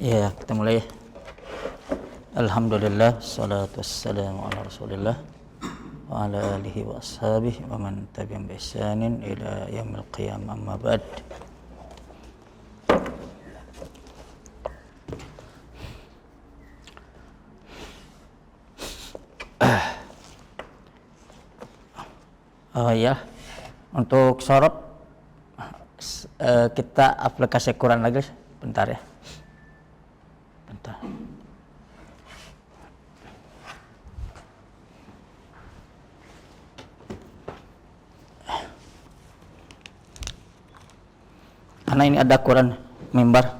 Ya, kita mulai. Alhamdulillah, salatu wassalamu ala Rasulillah wa ala alihi wa ashabihi wa man tabi'ahum bi ihsanin ila yaumil qiyamah, amma ba'd. Ya, untuk sorot kita aplikasi Quran lagi bentar ya. Bentar. Karena ini ada Quran mimbar.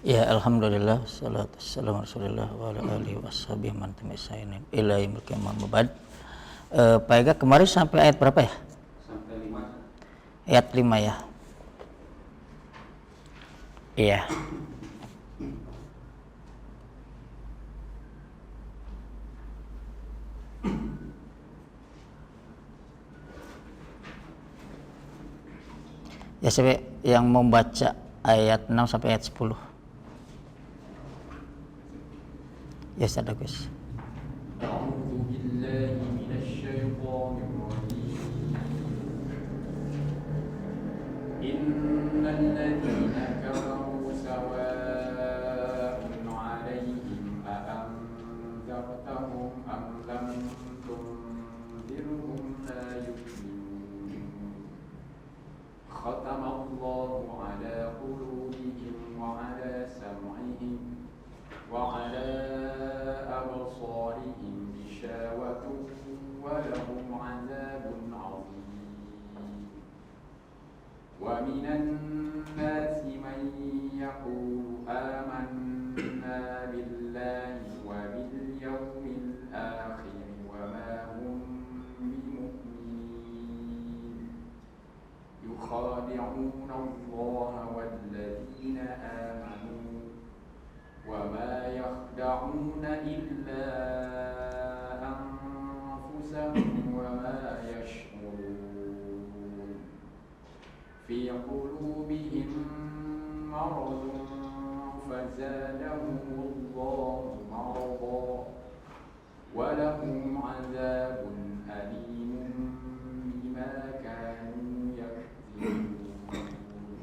Ya, alhamdulillah, salatu wassalamu Rasulillah wa ala alihi wa ashabihi man tabi'ahum ila yaumil qiyamah, amma ba'd. Pak Ega kemarin sampai ayat berapa ya? Sampai 5. Ayat 5 ya. Iya. Ya, sampai yang membaca ayat 6 sampai ayat 10. Ya, sudah Gus. A'udzu billahi minasy syaithanir rajim. Innal ladzina kafaru sawa'un 'alaihim a anzartahum am lam tunzirhum la yu'minun. Khatamallahu 'ala qulubihim wa 'ala sam'ihim wa 'ala أبصارهم غشاوة ولهم عذاب عظيم ومن الناس من يقول آمنا بالله وباليوم الآخر وما هم بمؤمنين يخادعون الله والذين آمنوا وما يخدعون إلا أنفسهم وما يشعرون في قلوبهم مرض فزادهم الله مرضا ولهم عذاب أليم بما كانوا يكذبون.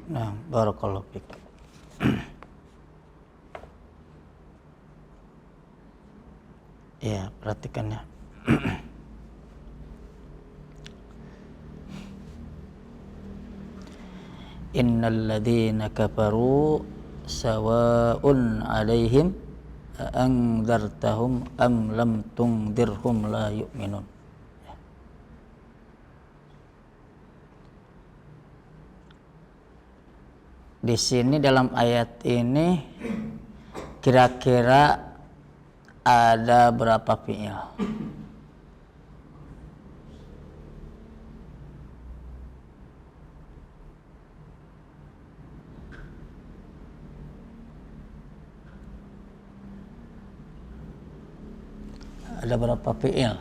Nah, barakallahu fiik. Ya, perhatikan ya. Innal ladzina kafaru sawa'un 'alaihim a anzartahum am lam tunzirhum la yu'minun. Di sini dalam ayat ini kira-kira ada berapa fi'il? Ada berapa fi'il?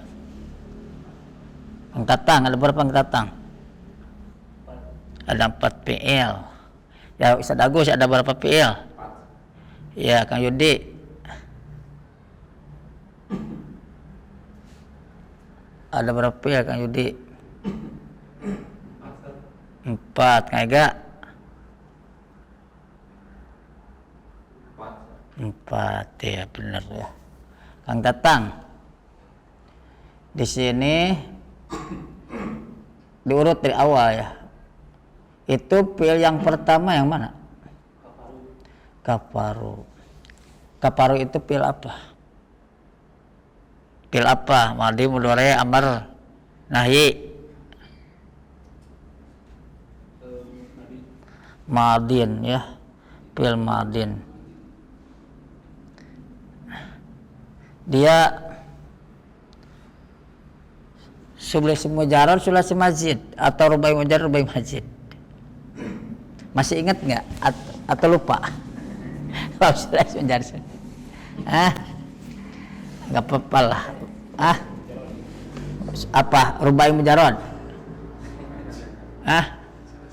Pengtatang, ada berapa pengtatang? Ada 4 fi'il. Ya, Ustaz Agus ada berapa fi'il? Ya, Kang Yudi. Ada berapa ya Kang Yudi? 4. Kang Ega? 4 ya, benar ya. Kang Tatang, di sini diurut dari awal ya. Itu fiil yang pertama yang mana? Kafaru. Kafaru itu fiil apa? Fiil apa? Madi, mudhari, amr, nahyi. Madin ya, fiil madin. Dia sulasi mujarrad, sulasi mazid, atau rubai mujarrad, rubai mazid. Masih ingat nggak? Atau lupa? Sulasi mujarrad. Nggak apa-apa lah. Apa rubai mujarrad?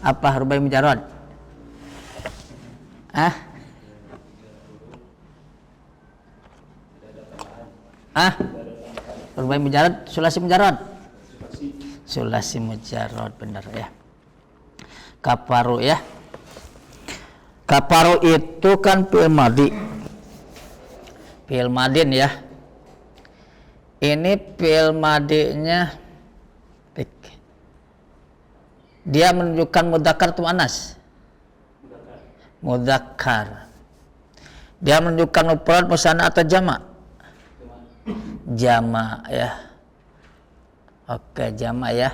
Apa rubai mujarrad? Rubai mujarrad, sulasi mujarrad. Sulasi mujarrad, benar ya. Kafaru ya. Kafaru itu kan fi'il madi. Fi'il madin ya. Ini fi'il madinya dia menunjukkan mudzakkar atau muannas? Mudzakkar. Dia menunjukkan mufrad, musanna atau jamak? Jama ya. Oke, jama ya.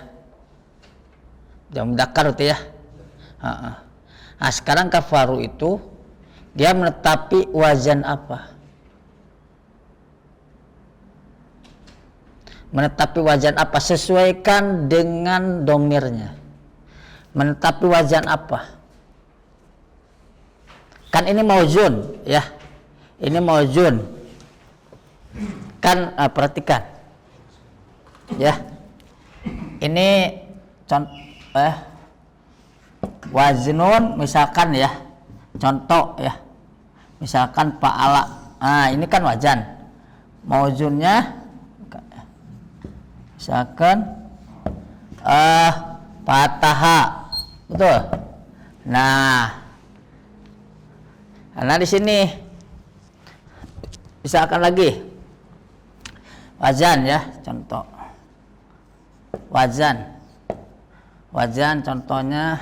Jama mudzakkar itu ya. Nah, sekarang kafaru itu dia menetapi wazan apa? Menetapi wazan apa? Sesuaikan dengan domirnya. Menetapi wazan apa? Kan ini mauzun ya. Ini mauzun. Kan perhatikan ya, ini contoh waznun misalkan ya, contoh ya, misalkan fa'ala. Ini kan wazan, mauzunnya misalkan fataha, betul. Nah di sini misalkan lagi wazan ya, contoh wazan contohnya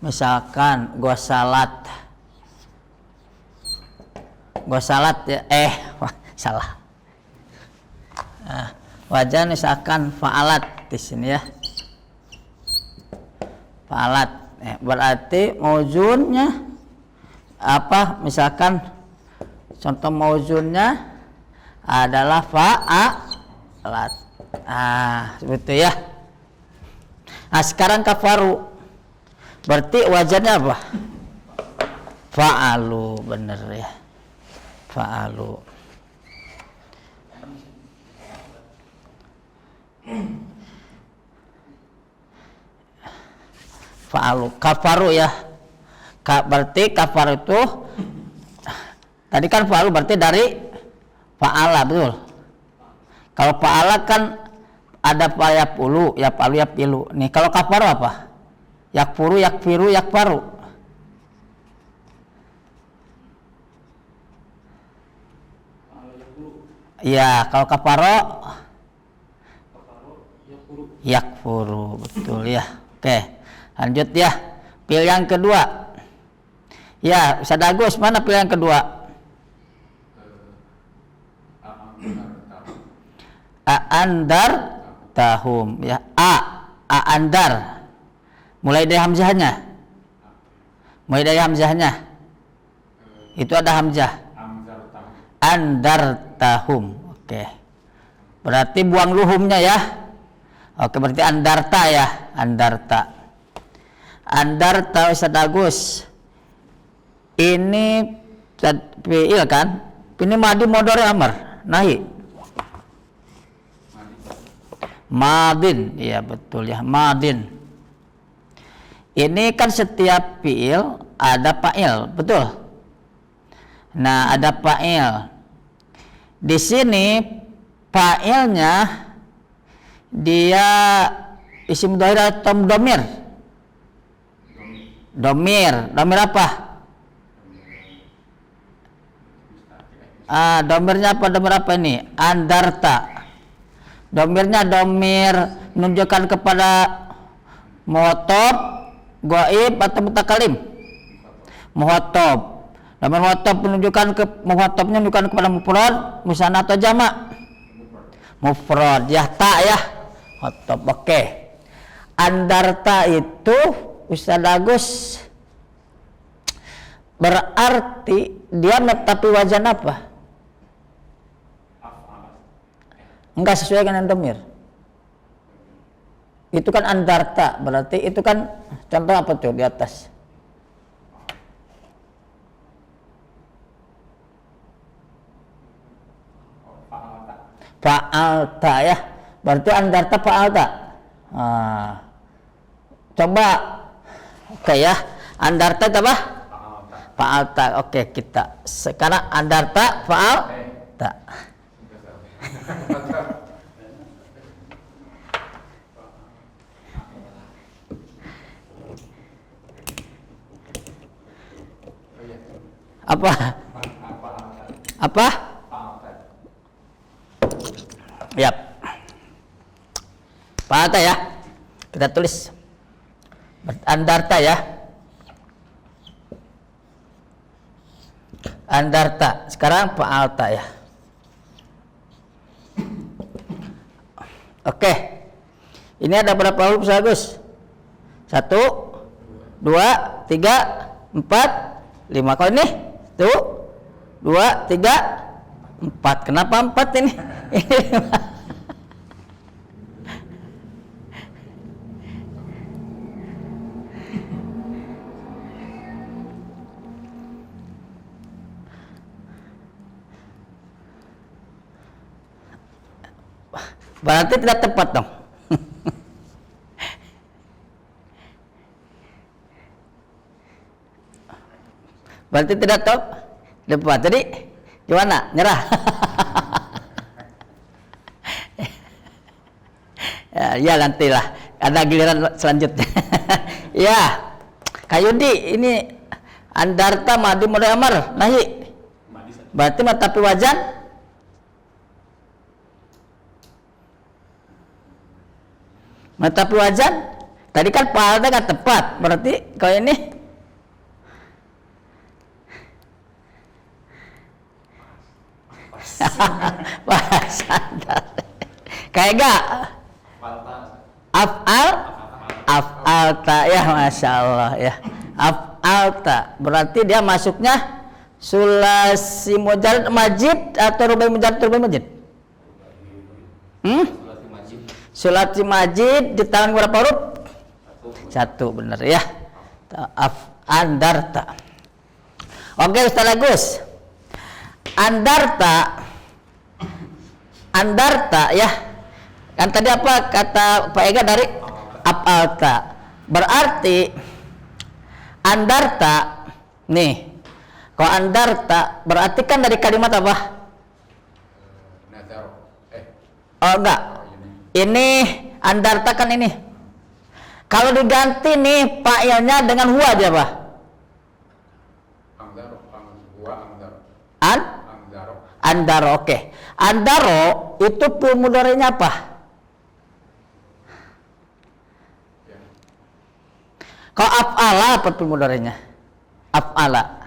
misalkan gua salat ya, salah. Wazan misalkan fa'alat di sini ya, fa'alat berarti mauzunnya apa? Misalkan contoh mauzunnya adalah fa'alat. Seperti ya. Sekarang kafaru berarti wazannya apa? Fa'alu, bener ya. Fa'alu. Fa'alu, kafaru ya. Berarti kafaru itu tadi kan fa'alu berarti dari fa'ala, betul. Kalau fa'ala kan ada yapulu, yapalu, yapilu. Nih kalau kafaru apa? Yakfuru, yakfiru, yakfaru. Ya, kalau kafaru yakfuru, betul ya. Oke, lanjut ya. Pilih yang kedua. Ya, Ustaz Agus, mana pilih yang kedua? Andar tahum ya. Andar. Mulai dari hamzahnya. Itu ada hamzah. Andar tahum. Oke. Berarti buang luhumnya ya. Oke, berarti andarta ya. Andarta Ustaz Agus. Ini fi'il kan? Ini madi, mudhari, amr, nahi. Madin, ya betul ya, madin. Ini kan setiap fi'il ada fa'il, betul. Nah, ada fa'il. Di sini fa'ilnya dia isim dhahir atau domir? Domir apa? Domirnya apa? Domir apa ini? Andarta. Domirnya domir menunjukkan kepada muhotob, goib atau mutakalim. Muhotob. Domir muhotob menunjukkan muhotobnya menunjukkan kepada mufrad, musanna atau jamak. Mufrad. Ya tak ya. Muhotob. Oke. Andarta itu Ustaz Agus berarti dia menetapi wajan apa? Enggak sesuai dengan domir. Itu kan andarta, berarti itu kan contoh apa tuh di atas? Fa'alta ya. Berarti andarta fa'alta. Coba oke ya. Andarta apa? Fa'alta. Oke, kita sekarang andarta fa'alta. Apa? Yap. Fa'alta ya. Kita tulis. Andarta ya. Andarta. Sekarang fa'alta ya. Oke. Ini ada berapa huruf Agus? 1, 2, 3, 4, 5. Kalau ini 1, 2, 3, 4. Kenapa 4 ini? Berarti tidak tepat dong. Berarti tidak tepat. Jadi gimana? Nyerah. Ya nantilah ada giliran selanjutnya. Ya, Kayudi ini andarta madi mudhari amar nahi. Berarti matapi wajan matapi wajan. Tadi kan fa'alta nggak tepat. Berarti kalau ini kayak gak af'alta ya, masya Allah ya. Af'alta berarti dia masuknya sulasi mujarrad majid atau rubai mujarrad rubai majid? Sulasi majid di tangan berapa huruf? 1, benar ya. Andarta. Oke Ustaz Agus. Andarta ya. Kan tadi apa kata Pak Ega dari af'alta. Berarti andarta nih. Kalau andarta berarti kan dari kalimat apa? Oh enggak. Ini andarta kan ini. Kalau diganti nih fa'ilnya dengan huwa aja apa? Andaro, oke. Andaro itu fi'il mudhari'nya apa? Kalau af'ala apa fi'il mudhari'nya? Af'ala.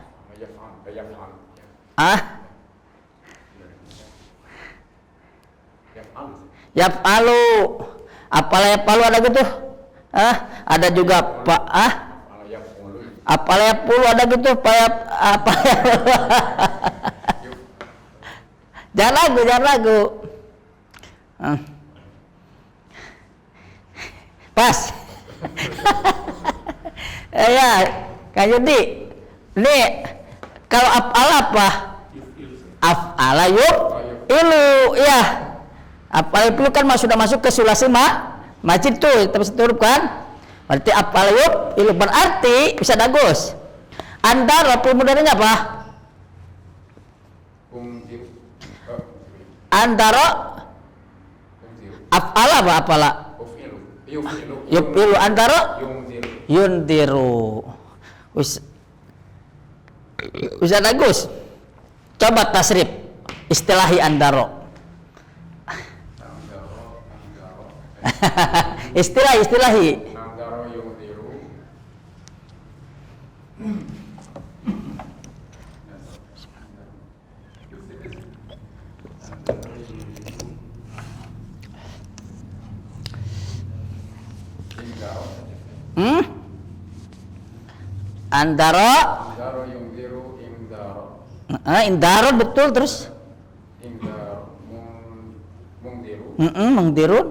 Yaf'alu. Apalah yaf'alu ada gitu? Ada juga apalah yaf'ulu ada gitu? Apa Jangan lagu. Pas. Ya, Kak Yudi. Ini kalau af'ala apa? Af'ala ilu ya. Af'ala ilu kan sudah masuk ke sulasi majid tuh, tapi seturut kan? Berarti af'ala ilu berarti bisa bagus. Andaro fi'il mudhari'nya apa? Andaro af'ala apa af'ala? Yufilu andaro yundiru. Bisa bagus. Coba tasrif. Istilahi andaro. Istilahi. Andaro yungdiru. Andaro. Indaro yungdiru indaro. Indaro betul terus. Indaro mungdiru. Mengdirun.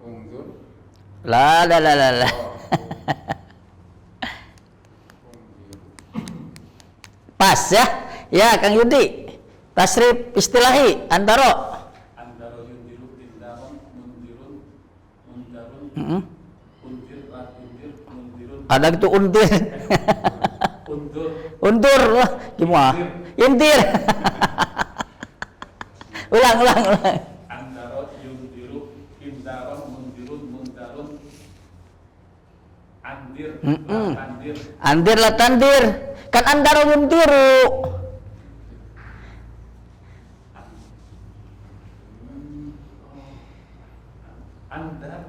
Ungdur. La. Pas ya. Ya Kang Yudi. Tasrif istilahi andaro. Andaro yundiru indaron mundirun mundarun undir latundir mundirun Ada gitu undir. undur Undur lah gimana? Intir. ulang. andaro yundiru indaron mundirun mundarun andir latandir Andir lah tandir. Kan andaro yundiru. andar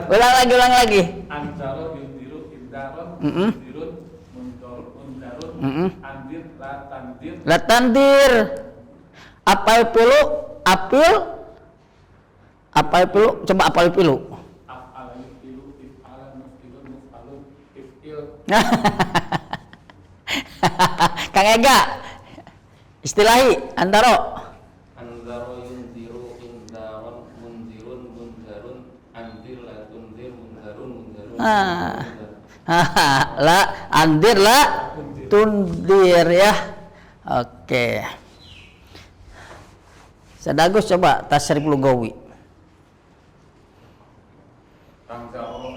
ulang lagi. andaro yundiru indaron mundirun mundarun andir latandir Lah tandir. Apal pilu? Apil? Apal pilu? Coba apal pilu. af'al yufilu if'alan muf'ilun muf'alun if'il Kang Ega. Istilahi andaro. Andaro yundiru indaron mundirun mundarun andir latundir mundarun La andir la tundir ya. Oke. Sadagus coba tasrif lugawi. Angzaro.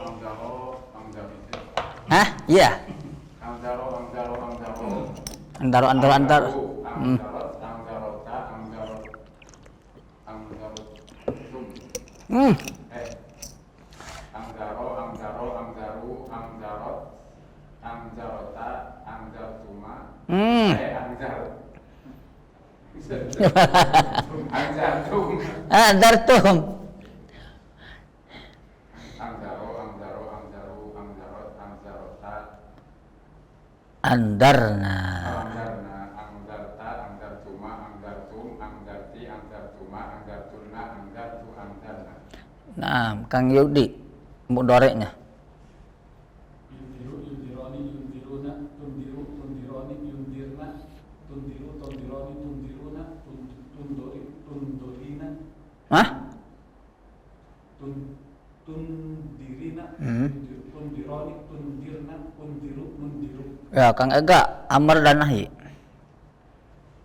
Hah? Iya. Angzaro. Andaro. Angzarota. Angzarota, angzartuma. Angzartum. Dartum. Angzaro, angzarota. Andarna. Angzarna, angzarta, angzartuma, angzartum, angzarti, angzartuma, angzartunna, angzartu, angzarna. Nah, Kang Yudi mudoreknya. yundiru yundironi yundiruna tundiru tundironi yundirna tundiru tundironi tundiruna tundorina Hah? tundirina tundironi tundirna undiru mundiru Ya, Kang Ega amar dan nahi.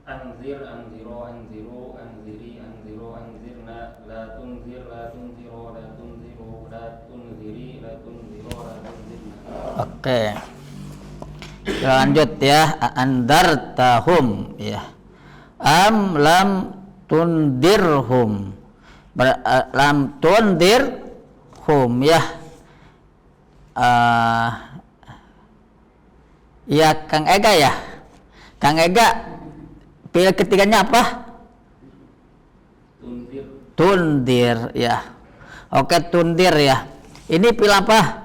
anzir anziro anziru anziri anziro anzirna la tunzir la tunziro la tunziru la tunziri la tunziro la tunzirna. Oke. Lanjut ya, andartahum ya. Am lam tundirhum. Lam tundirhum ya. Ya Kang Ega ya. Kang Ega pilih ketiganya apa? Tunzir Tundir ya. Oke, tundir ya. Ini pilih apa?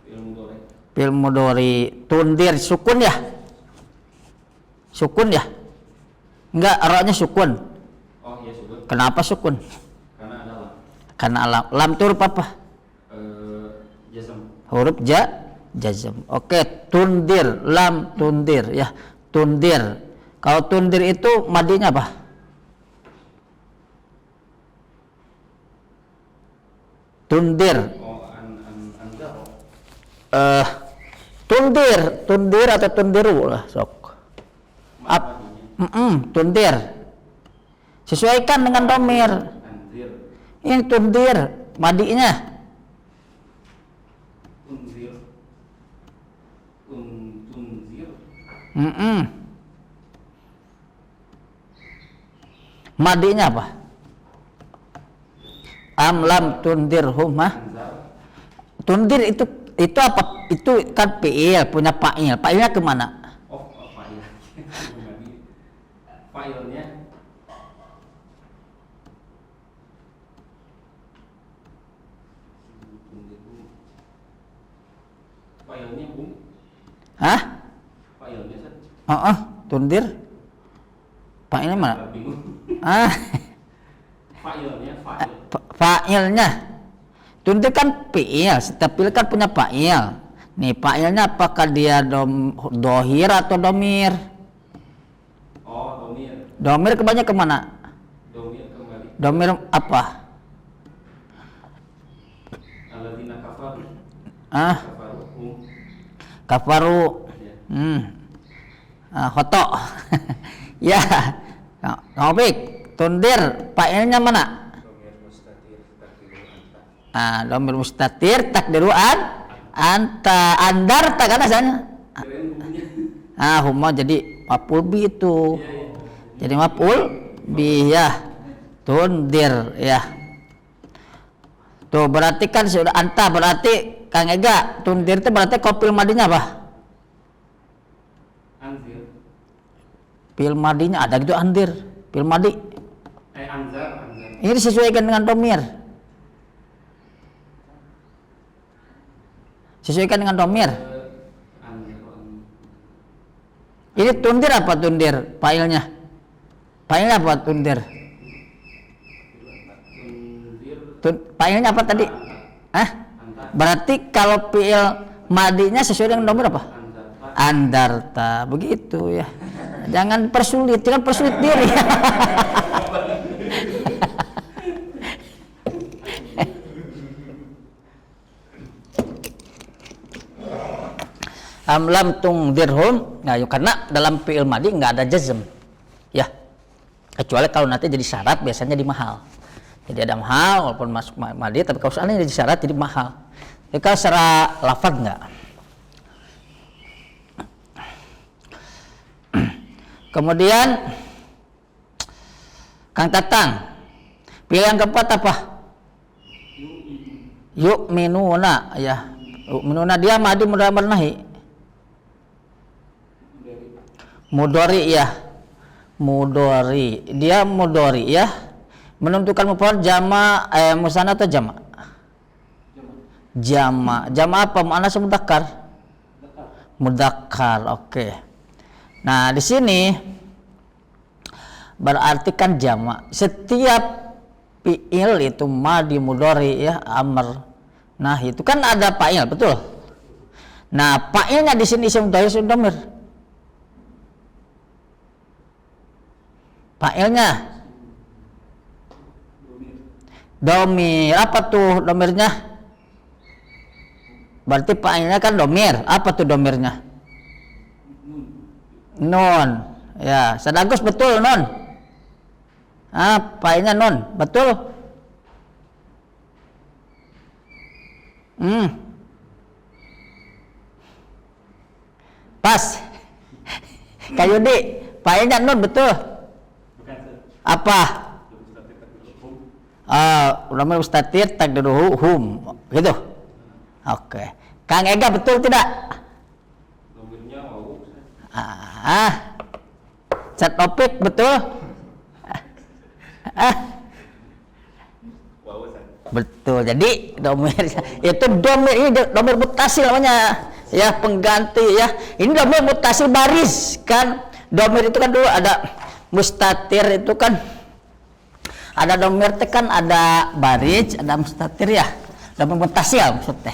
ilmu dore Fil mudhari. Tundir sukun ya? Sukun ya? Enggak, roknya sukun. oh iya sebut Kenapa sukun? karena adalah Karena lam itu huruf apa? jazm Huruf jazm. Oke, tundir, lam tundir ya. Tundir. Kalau tundir itu madinya apa? Tundir. oh anzaro Tundir atau tundiru lah sok. Tundir. Sesuaikan dengan domir. anzir Ini tundir, madinya. tunzir tunzir Madinya apa? Am lam tundirhum mah. anzar Tundir itu apa? Itu kan fi'il, punya fa'il. Fa'ilnya kemana? oh apa ya fa'ilnya Bung. Hah? Fa'ilnya Sat. Tundir. Fa'ilnya mana? Bingung. Fa'ilnya Fa'ilnya. Tundir kan fi'il, setiap fi'il kan punya fa'il. Nih fa'ilnya apakah dia dohir atau domir? Oh, domir. Domir kebanyakan kemana? Domir kembali. Domir apa? Alladzina kafaru. Kafaru. Kafaru. Ya. Khoto. Ya. Ngobik. Tundir fa'ilnya mana? Domir mustatir takdiru anta andarta kan asalnya. Huma jadi maf'ul bi itu. Jadi maf'ul bi ya. Tundir ya. Tuh berarti kan sudah anta berarti Kang Ega tundir itu berarti kopil madinya apa? Anzir. Fil madinya ada gitu andir. Fil madi. Anzar. Ini disesuaikan dengan domir. Sesuaikan dengan domir. Ini tundir apa tundir? Fa'ilnya. Fa'ilnya apa tundir? Fa'ilnya apa tadi? Berarti kalau fi'il madinya sesuai dengan domir apa? Andarta. Begitu ya. Jangan persulit, jangan persulit diri. Lam tungdirhum, nah karena dalam fi'il madi nggak ada jazm, ya kecuali kalau nanti jadi syarat biasanya di mahal. Jadi ada mahal walaupun masuk madi, tapi kalau soalnya jadi syarat jadi mahal. Jadi kalau secara lafaz nggak. Kemudian Kang Tatang, pilih yang keempat apa? Yu'minuna, ya. Yu'minuna dia madi mudhari nahi. Mudhari ya. Mudhari. Dia mudhari ya. Menentukan mufrad jama musanna atau jama? Jama. Jama apa? Muannas mudzakkar? Mudzakkar. Oke. Nah, di sini berarti kan jama. Setiap fi'il itu madi mudhari ya, amr. Nah, itu kan ada fa'il, betul? Nah, fa'ilnya di sini isim dhamir. Fa'ilnya domir. Apa tuh domirnya? Berarti fa'ilnya kan domir. Apa tuh domirnya? Nun. Ya, Sadagus betul nun. Fa'ilnya nun, betul? Pas. Kayudi, fa'ilnya nun, betul? Apa? Domir mustatir takdiruhu hum, gitu. Oke. Kang Ega betul tidak? Domirnya wau. Chat topik betul? Betul. Jadi domir itu domir ini domir mutasil namanya. Ya, pengganti ya. Ini domir mutasil baris kan. Domir itu kan dulu ada mustatir itu kan ada domir itu kan ada baris, ada mustatir ya. Domir mutasil maksudnya.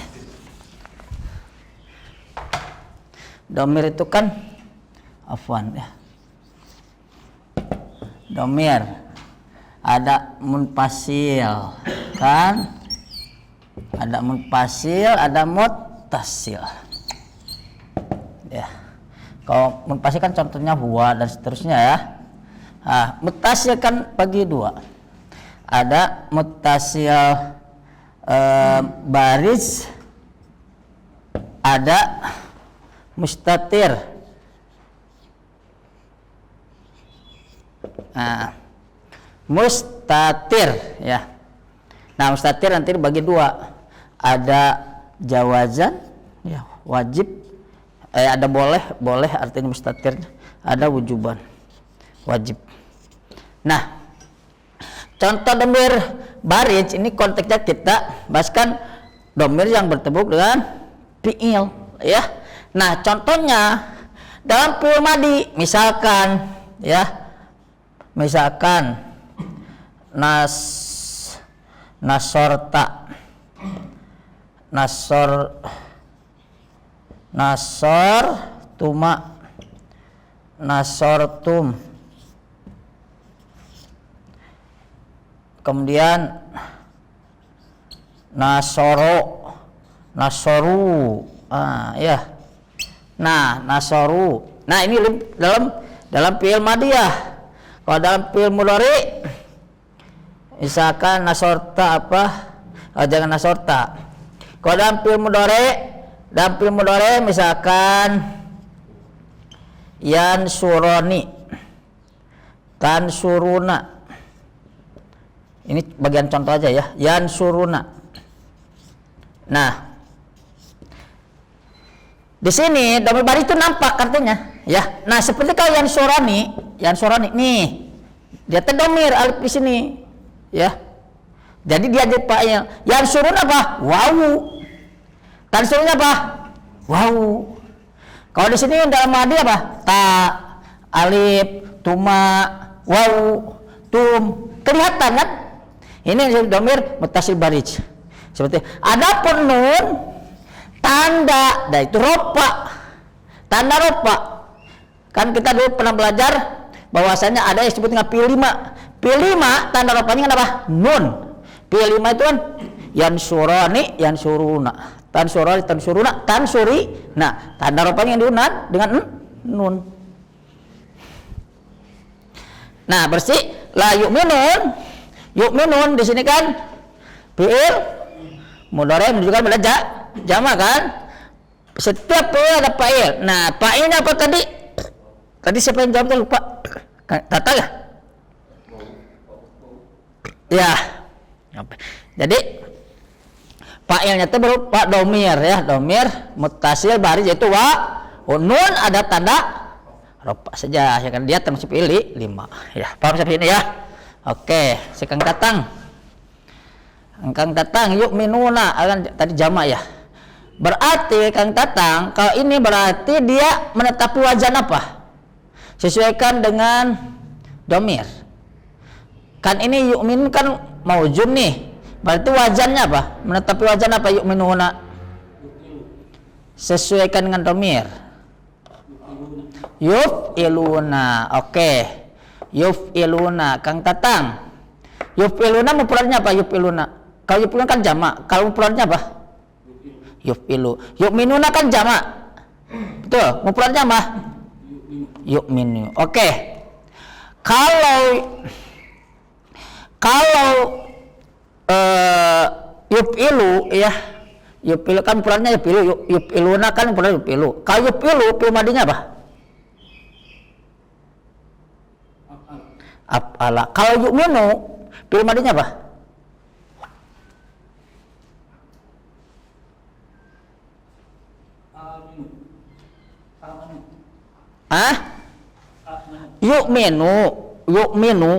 Domir itu kan afwan ya. Domir ada munfasil kan, ada munfasil, ada muttasil ya. Kalau munfasil kan contohnya huwa dan seterusnya ya. Muttasil kan bagi dua, ada muttasil baris, ada mustatir. Mustatir ya. Nah, mustatir nanti dibagi dua, ada jawazan ya, wajib, ada boleh artinya mustatir, ada wujuban, wajib. Nah, contoh domir barij ini konteksnya kita bahaskan domir yang bertemu dengan fi'il, ya. Nah, contohnya dalam fi'il madi, misalkan nasorta, nasortuma, nasortum, kemudian nasoru, ya. Nah, nasoru. Nah, ini dalam fi'il madiyah. Kalau dalam fi'il mudhari misalkan nasorta jangan nasorta. Kalau dalam fi'il mudhari misalkan yansuroni, tansuruna. Ini bagian contoh aja ya, yansuruna. Nah, di sini domir barij itu nampak artinya, ya. Nah, seperti kalau yansurani nih, dia domir alif di sini, ya. Jadi dia jadi fa'il. Yansurun apa? Wawu. Tansurun apa? Wawu. Kalau di sini dalam madi apa? Ta, alif, tuma, wawu, tum. Kelihatan kan? Ini domir muttasil barij. Seperti adapun nun tanda, itu ropa. Tanda ropa. Kan kita dulu pernah belajar bahwasanya ada yang disebut dengan P5. P5 tanda ropanya kan apa? Nun. P5 itu kan yansurani, yansuruna. Tansurani, tansuruna, tansuri. Nah, tanda ropanya yang diunat dengan nun. Nah, bersih la yu'minun di sini kan fi'il mudhari menunjukkan pada jamak kan. Setiap fi'il ada fa'il. Nah, fa'ilnya apa tadi? Tadi siapa yang jawab? Lupa. Tata ya? Ya. Jadi fa'ilnya itu berupa domir ya, domir muttasil barij yaitu nun ada tanda ropa saja ya kan, dia termasuk fi'il 5 ya. Paham sampai ini ya? Oke, sekarang datang yu'minuna kan tadi jamak ya. Berarti Kang Tatang kalau ini berarti dia menetapi wajan apa? Sesuaikan dengan domir. Kan ini yu'min kan maujud nih. Berarti wajannya apa? Menetapi wajan apa yu'minuna? Sesuaikan dengan domir. Yuf'iluna. Oke. Yuf'iluna. Kang Tatang. Yuf'iluna mufradnya apa yuf'iluna? Kalau yuf'iluna kan jamak. Kalau mufradnya apa? Yuf'ilu. Yu'minuna kan jamak. Betul. Mufradnya apa? Yu'minu. Oke. Kalau yuf'ilu ya. Yuf'ilu kan mufradnya yuf'ilu. Yuf'iluna kan mufradnya yuf'ilu. Kalau yuf'ilu fi'il madinya apa? Af'ala. Kalau yu'minu fi'il madinya apa? Yu'minu.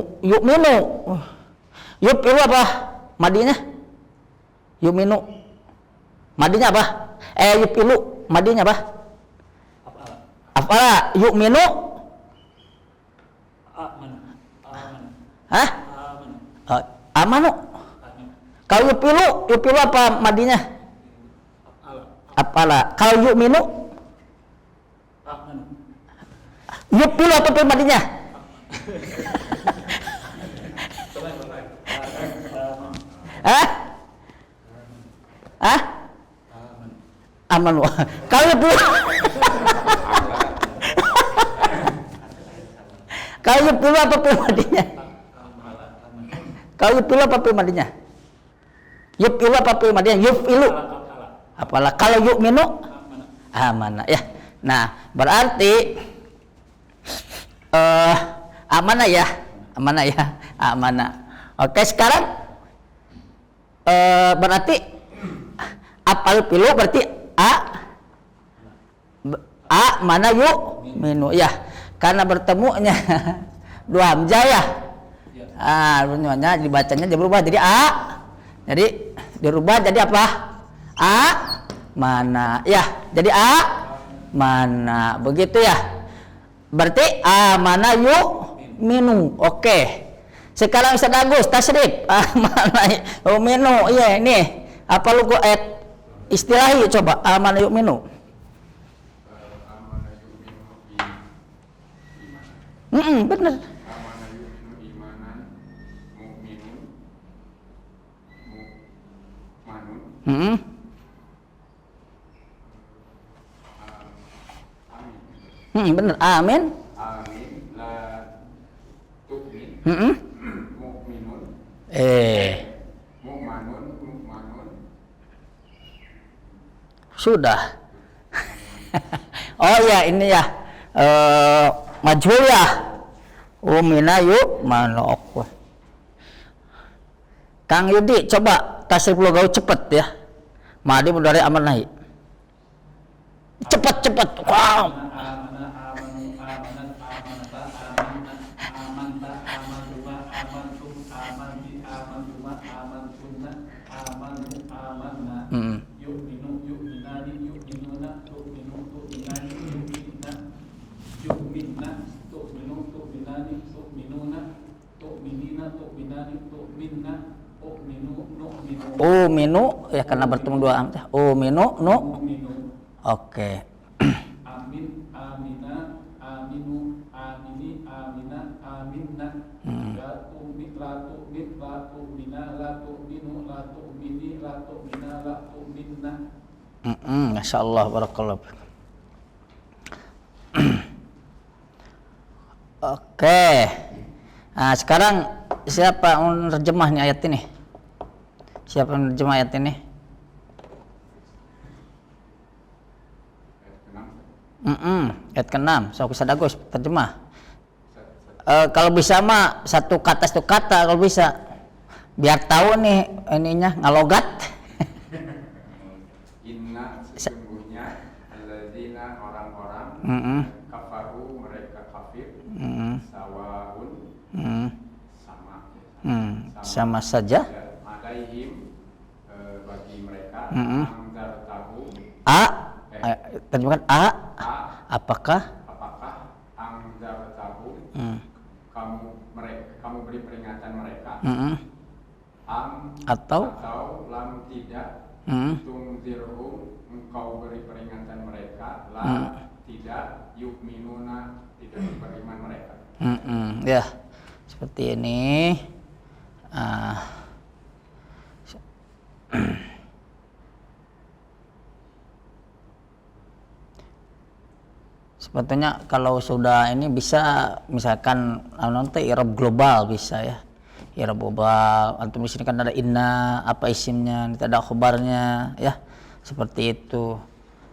Yuf'ilu apa? Madinya? Yu'minu. Madinya apa? Yuf'ilu. Madinya apa? Af'ala. Yu'minu. Amanu. Kalau yuf'ilu apa madinya? Af'ala. Kalau yu'minu? Yuf'ilu apa fi'il madinya? Amanu. Kalau yuf'ilu kalau yuf'ilu apa fi'il madinya? Kalau yuf'ilu apa fi'il madinya? Yuf'ilu apa fi'il madinya? Yuf'ilu. Apalah kalau yu'minu? Amana ya. Nah, berarti amanah ya. Oke, sekarang berarti apal pilu berarti mana yu'minu ya. Karena bertemunya dua hamzah ya. Ya. Dibacanya jadi berubah jadi a. Jadi dirubah jadi apa? A mana ya? Jadi a mana begitu ya? Berarti a mana yuk minu. Oke. Sekarang Ustaz Agus tasrif mana yuk minu. Iya ini apa lu istilahi coba a mana yuk minu. Amana yu'minu imanan. Bener. Amana yu'minu imanan. Mu'minun. Mu'manun. Amin. Bener. Amin. Amin. La tu'min. Mu'minun. Mu'manun. Sudah. Oh ya ini ya majhul ya. Umina yuk mana ok. Kang Yudi coba tasrif lugau cepet ya. Madi mudhari amar nahi. Cepet. Wow. Amana, amanu, amanat, amanata, amanat, amanta, amantuma, amantum, amanti, amantuma, amantunna, amanu, amanna. Yu'minu, yu'minani, yu'minuna, tu'minu, tu'minani, yu'minna, yu'minna, tu'minu, tu'minani, tu'minuna, tu'minina, tu'minani, tu'minna, u'minu, nu'minu. Minu ya karena bertemu dua am. Minu nu. Mu'minu. Oke. Amin, amina, aminu, amini, amina, aminna. La tu'min, la tu'min, la tu'mina, la tu'minu, la tu'mini, la tu'mina, la tu'minna. Masya Allah, barakallah. Oke. Nah sekarang siapa yang menerjemah nih ayat ini? Siapa yang menerjemah ayat ini? Ayat ke-6. So Ustaz Agus terjemah. Kalau bisa mah satu kata kalau bisa. Biar tahu nih ininya ngalogat. Inna sesungguhnya alladzina orang-orang kafaru mereka kafir sawaun Sama saja. alaihim bagi mereka anggar tahu Terjemahkan apakah anggar tahu kamu beri peringatan mereka atau lam tidak tungzirhum engkau beri peringatan mereka tidak yu'minuna tidak beriman mereka. Ya seperti ini. Sebetulnya kalau sudah ini bisa misalkan nanti i'rab global bisa ya. I'rab global antum di sini kan ada inna apa isimnya, nanti ada khabarnya ya. Seperti itu.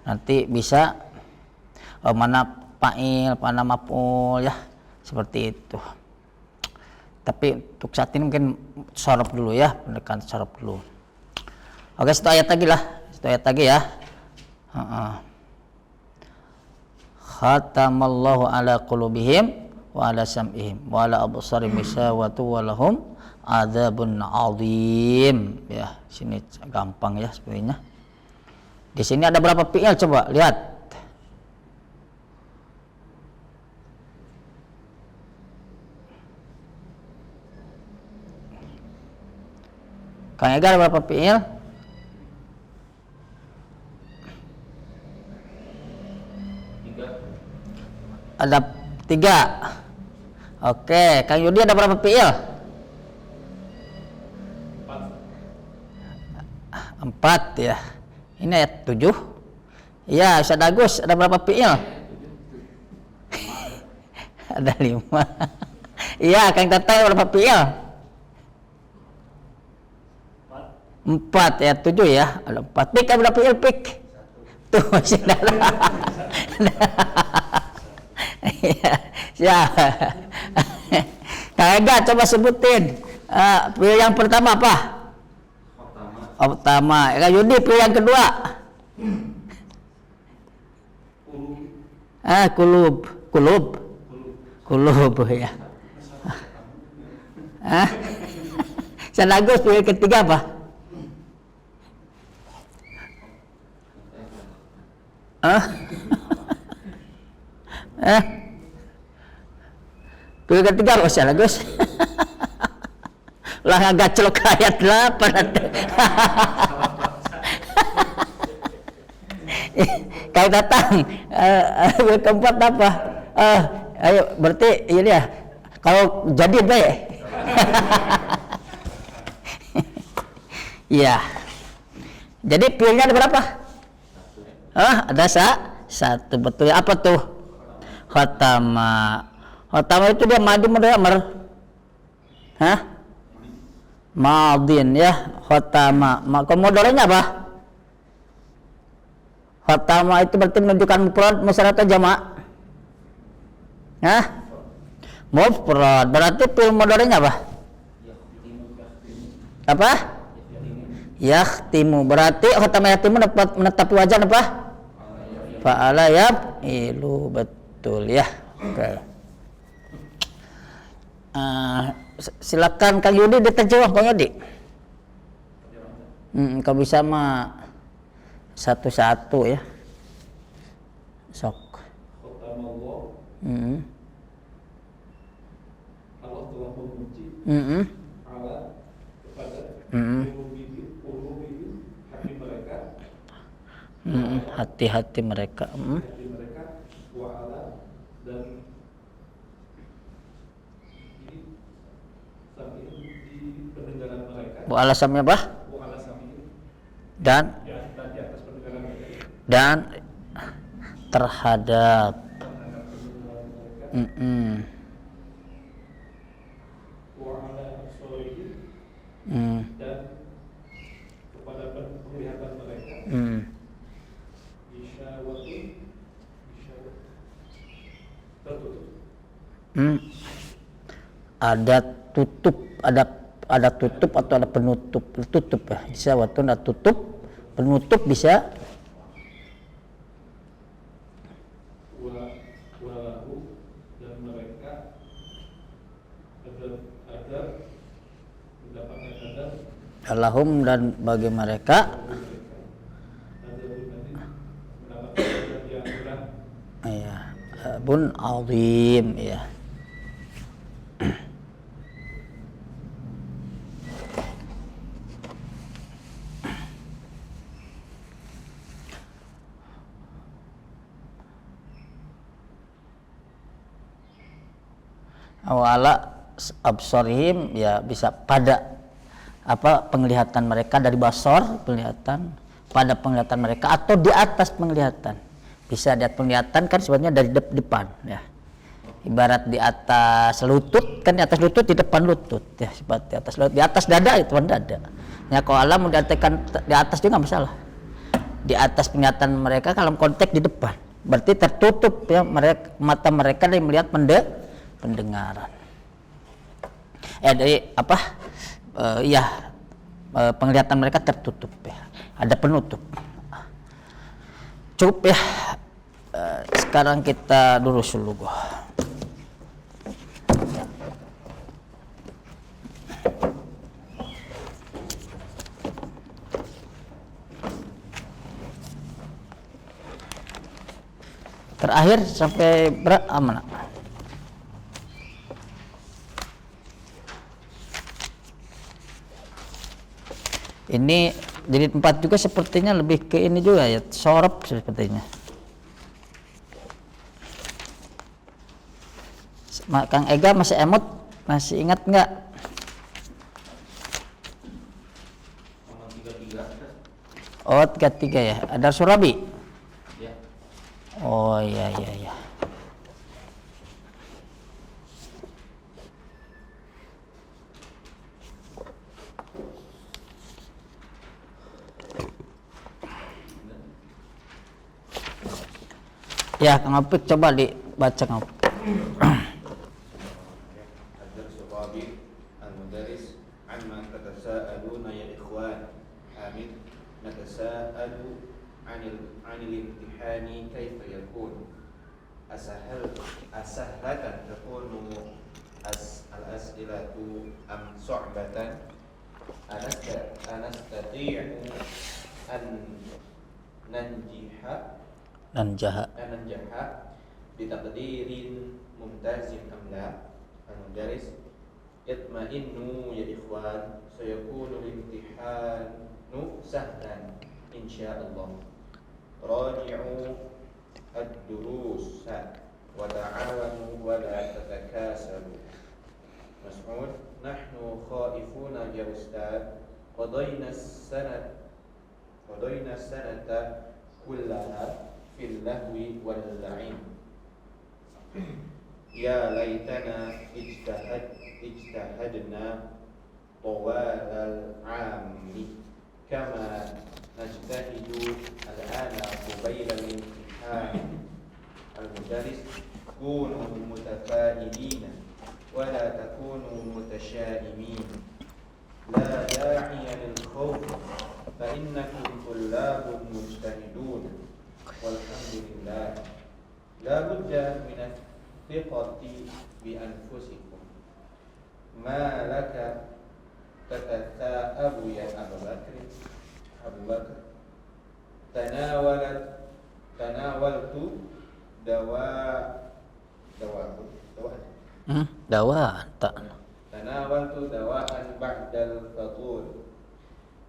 Nanti bisa mana fa'il, mana maf'ul ya. Seperti itu. Tapi untuk saat ini mungkin sorof dulu ya, pendekatan sorof dulu. Oke, satu ayat lagi lah. Satu ayat lagi ya. Khatamallahu ala qulubihim wa ala sam'ihim wa ala absarihim ghishawatu wa lahum adzabun adzim. Ya, sini gampang ya sebenarnya. Di sini ada berapa fi'il coba lihat. Kang Ega ada berapa fi'il? Ada 3. Oke, Kang Yudi ada berapa fi'il? 4 ya. Ini ayat 7. Ya, Ustaz Agus ada berapa fi'il? Ada 5. Iya, Kang Tata ada berapa fi'il? 4 ya, 7 ya. Ada 4. Pik ada berapa fi'il pik? Tuh, masih ada. Ya. Kang Ega coba sebutin. Fi'il yang pertama apa? Pertama. Kang Yudi fi'il yang kedua. Kulub ya. Hah? Sanagus pilih ketiga apa? Hah? Pilih ketiga apa Sanagus? Lah agak celok ayat 8. Kau datang keempat apa? Ayo berarti ini ya. Kalau jadi baik. Iya. Jadi pilihnya ada berapa? Ada satu betul. Apa tuh? Khatama. Khatama itu dia madi mudhamar. Madin ya, khatama. Maka mudhari'nya apa? Khatama itu berarti menunjukkan mufrad musyarat atau jamak? Mufrad. Berarti fi'il mudhari'nya apa? Apa? Yakhtimu. Berarti khatama yakhtimu menetapi wajan apa? Fa'ala yaf'ilu. Betul ya. Oke. Silakan Kang Yudi diterjemah Kang Yudi. Kau bisa mah satu-satu ya. Sok. Allah telah memuji Allah kepada hati mereka, hati-hati mereka. hati mereka wa'ala dan di pendengaran mereka. Wa'ala samnya apa? Wa'ala sami Dan di atas pendengaran mereka. Dan terhadap Terhadap pendengaran mereka. Wa'ala absarihim dan kepada penglihatan mereka. Isyawatun tertutup. Ada tutup, ada tutup atau ada penutup. Tutup ya. Isyawatun ada tutup, penutup bisa. Walahu dan mereka ada mendapatkan adab. Lahum dan bagi mereka. Iya, bun azim ya. Awala absorihim ya bisa pada apa penglihatan mereka, dari basor penglihatan, pada penglihatan mereka atau di atas penglihatan. Bisa di atas penglihatan kan sebenarnya dari depan ya. Ibarat di atas lutut kan, di atas lutut, di depan lutut ya, seperti di atas lutut, di atas dada itu depan dada. Ya kalau Allah mau diartikan di atas juga nggak masalah. Di atas penglihatan mereka kalau konteks di depan, berarti tertutup ya mereka, mata mereka dari melihat pendengaran. Dari apa? Penglihatan mereka tertutup ya. Ada penutup. Cukup ya. Sekarang kita lurus dulu. Terakhir sampai mana? Ini jadi tempat juga sepertinya lebih ke ini juga ya, sorop sepertinya. Kang Ega masih emot, masih ingat nggak? Oh 33 ya, ada Surabi? Ya. Oh iya. Ya, Kang Apik coba dibaca Kang Apik. الدرس الرابع المدرس عما تتساءلون يا إخوان. حامد نتساءل عن الامتحان كيف يكون. أسهل تكون al-as'ilatu am su'batan anastati'u an nanjaha bitaqdirin mumtazin am la. Al-mudarris itma'innu ya ikhwan sayakunu al-imtihanu sahlan insyaallah. Raji'u ad-durus wa ta'awanu wa la tatakasalu. Mas'ud nahnu khaifuna ya ustaz qadayna sanata kullaha fil lahwi wal la'in. Ya laitana ijtahadna tawal al-'ammi kama najtahidu al-ana qubayla min imtihan. Al-mudarris kunu mutafa'ilina wa la takunu mutasya'imin. La da'iya lil khawf fa innakum tullabun mujtahidun walhamdulillah. La budda min thiqati bi anfusikum. Ma laka tatatha'abu ya Abu Bakr. Tanawaltu tanawaltu dawa'an ba'dal fatur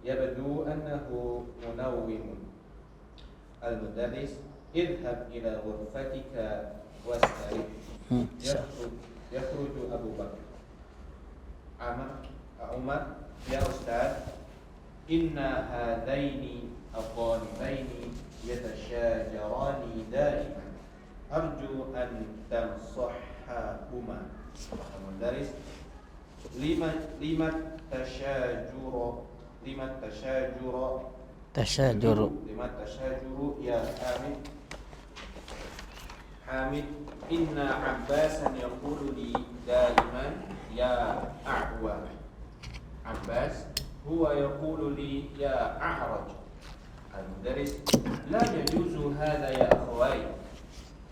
yabdu annahu munawwimun. Al-mudarris idhhab ila ghurfatika wastarih. Yakhruju Abu Bakr. Umar ya Ustaz, inna hadaini aqanibaini yatashajarani daiman arju an tansahhahuma. Al-mudarris lima tashajuru ya Hamid inna Abbasan yaqulu li daiman ya A'wa. Abbas huwa yaqulu li ya A'raj. Al-mudarris la yajuzu hadha ya akhwai.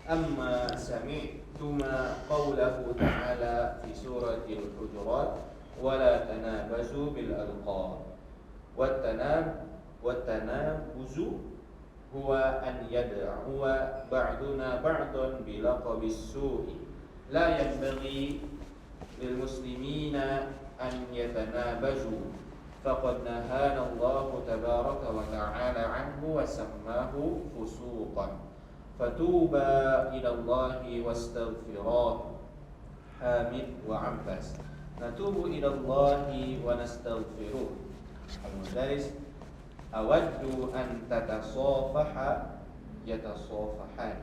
Amma sami'tuma qawlahu ta'ala fi suratil Hujurat wa la tanabazu bil alqab. Wat-tanabuzu huwa an yad'uwa ba'duna ba'dan bi laqabis su'i. La yanbaghi lil muslimina an yatanabazu faqad nahana Allah tabaraka wa ta'ala anhu wa sammahu fusuqan fatuba ila Allah wastaghfirah. Hamid wa Abbas natubu ila Allah wa nastaghfiruh. Al-mudarris awaddu an yatasafahan.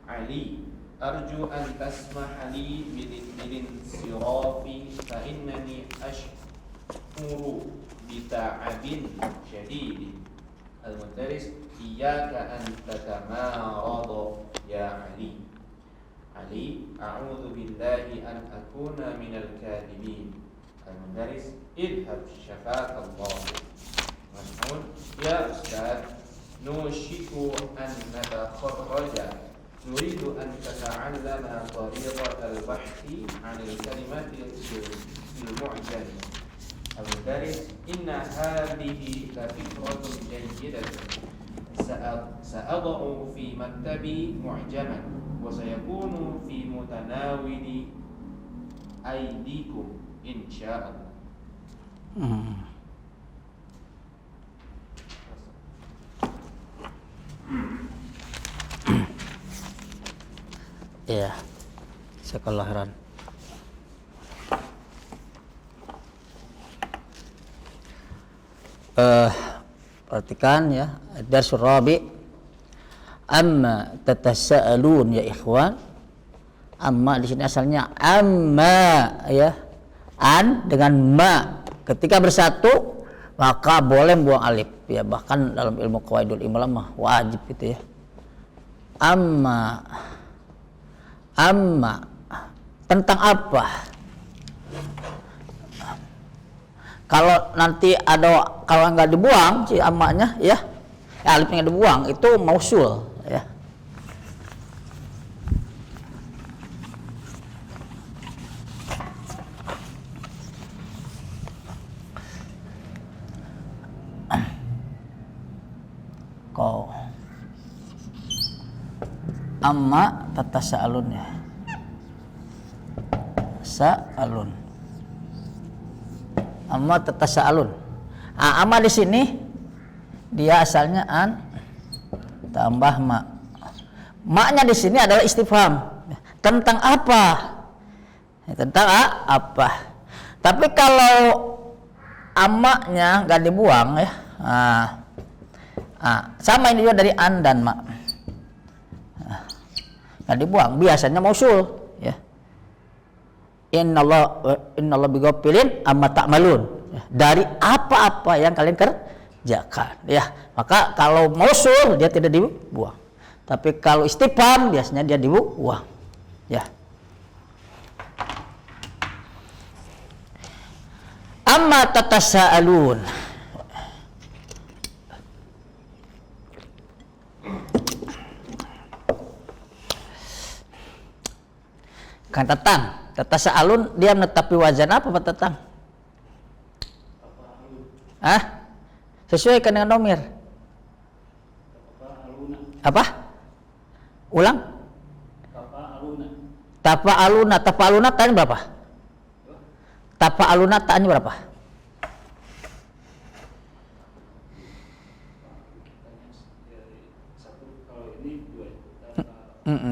Ali arju an tasmaha li bil-insirafi fa innani ashkuru bita'abin syadid. Al-mudarris iyyaka an tatamarada ya Ali. Ali a'udzu billahi an akuna minal kadhibin. Al-mudarris idhhab syafakallah. Mas'ud ya Ustaz nushiku an natakharraja nuridu an tata'allama tariqat al-bahthi 'an al-kalimati al-mu'jam. Al-mudarris inna hadhihi la fikratun jayyidatun sa'adau fi maktabi mu'jaman wa sayakunu fi mutanawili aydikum insyaallah. Ya, jazakallahu khairan. Perhatikan ya, darsul rabi. Amma tatasaalun ya ikhwan. Amma di sini asalnya amma ya. An dengan ma. Ketika bersatu maka boleh buang alif ya, bahkan dalam ilmu qawaidul imla mah wajib gitu ya. Amma tentang apa? Kalau nanti kalau nggak dibuang si ammanya ya, alifnya dibuang itu mausul ya. amma tatasaalun ya. Sa'alun. Amma tatasaalun. Amma di sini dia asalnya an tambah ma. Maknya di sini adalah istifham. Tentang apa? Tentang apa? Tapi kalau amaknya nggak dibuang ya. Sama ini juga dari an dan ma. Nggak dibuang. Biasanya mausul ya. Innallaha bighafilin amma ta'malun. Dari apa-apa yang kalian kerjakan ya. Maka kalau mausul dia tidak dibuang. Tapi kalau istifham biasanya dia dibuang ya. Amma tatasaalun. Kan tatang, tatasaalun dia menetapi wazan apa Pak Tatang? Sesuaikan dengan domir. Apa? Ulang? Tafa'aluna tanya berapa? Tafa'aluna tanya berapa?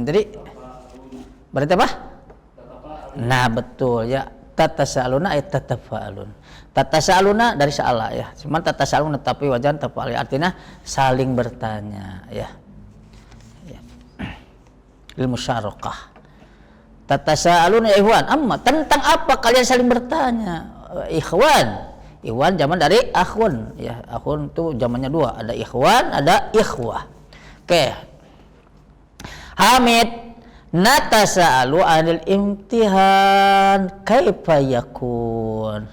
Jadi berarti apa? Nah betul ya. Tatasaaluna ayat tatafa'alun. Tatasaaluna dari sa'ala ya. Cuman tatasaalun tapi wajan tafa'al artinya saling bertanya ya. Ilmu syarokah. Tatasaalun ya ikhwan, amma tentang apa kalian saling bertanya? Ikhwan. Ikhwan zaman dari akhun ya. Akhun itu zamannya dua, ada ikhwan, ada ikhwah. Oke. Hamid, natasaalu anil imtihan kaifa yakun.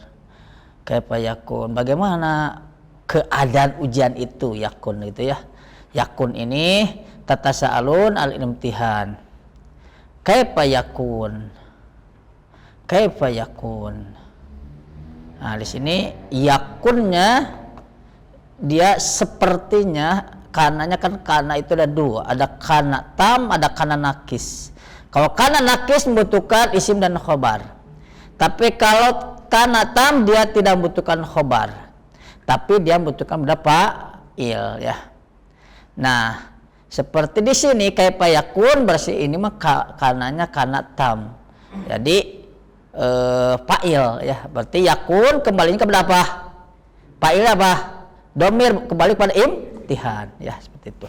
Kaifa yakun. Bagaimana keadaan ujian itu yakun gitu ya. Yakun ini tatasaalun al imtihan. Kaifa yakun. Kaifa yakun. Nah, di sini yakunnya dia sepertinya kananya kan kana itu ada dua, ada kana tam, ada kana nakis. Kalau kana nakis membutuhkan isim dan khobar. Tapi kalau kana tam dia tidak membutuhkan khobar. Tapi dia membutuhkan berapa il ya. Nah, seperti di sini kaifa yakun berarti ini mah kananya kana tam. Jadi fa'il ya. Berarti yakun kembalinya kepada apa? Fa'il apa? Domir kembali kepada imtihan ya seperti itu.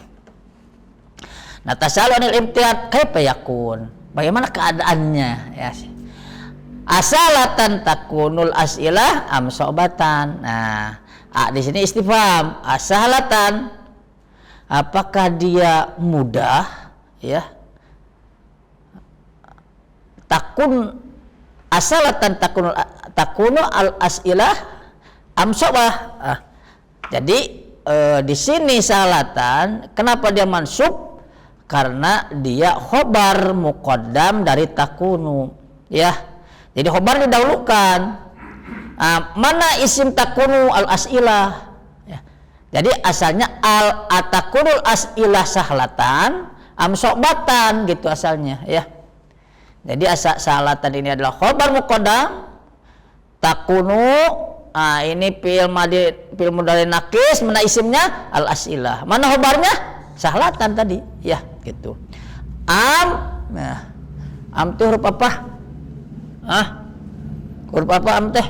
Nah, tasalunil imtihan kaifa yakun? Bagaimana keadaannya ya? Asalatan takunul as'ilah am so'batan. Nah, di sini istifham. Asalatan apakah dia mudah ya? Asalatan takunu al as'ilah am so'bah. Jadi di sini salatan kenapa dia mansub? Karena dia khobar muqaddam dari takunu ya. Jadi khobar didahulukan. Mana isim takunu al as'ilah ya. Jadi asalnya al atakunul as'ilah sahlatan am so'batan gitu asalnya ya. Jadi asal salatan ini adalah khobar muqaddam takunu. Ini fi'il mudhari nakis, mana isimnya al as'ilah, mana khobarnya sahlatan tadi ya gitu. Nah, am itu huruf apa? Huruf apa am teh?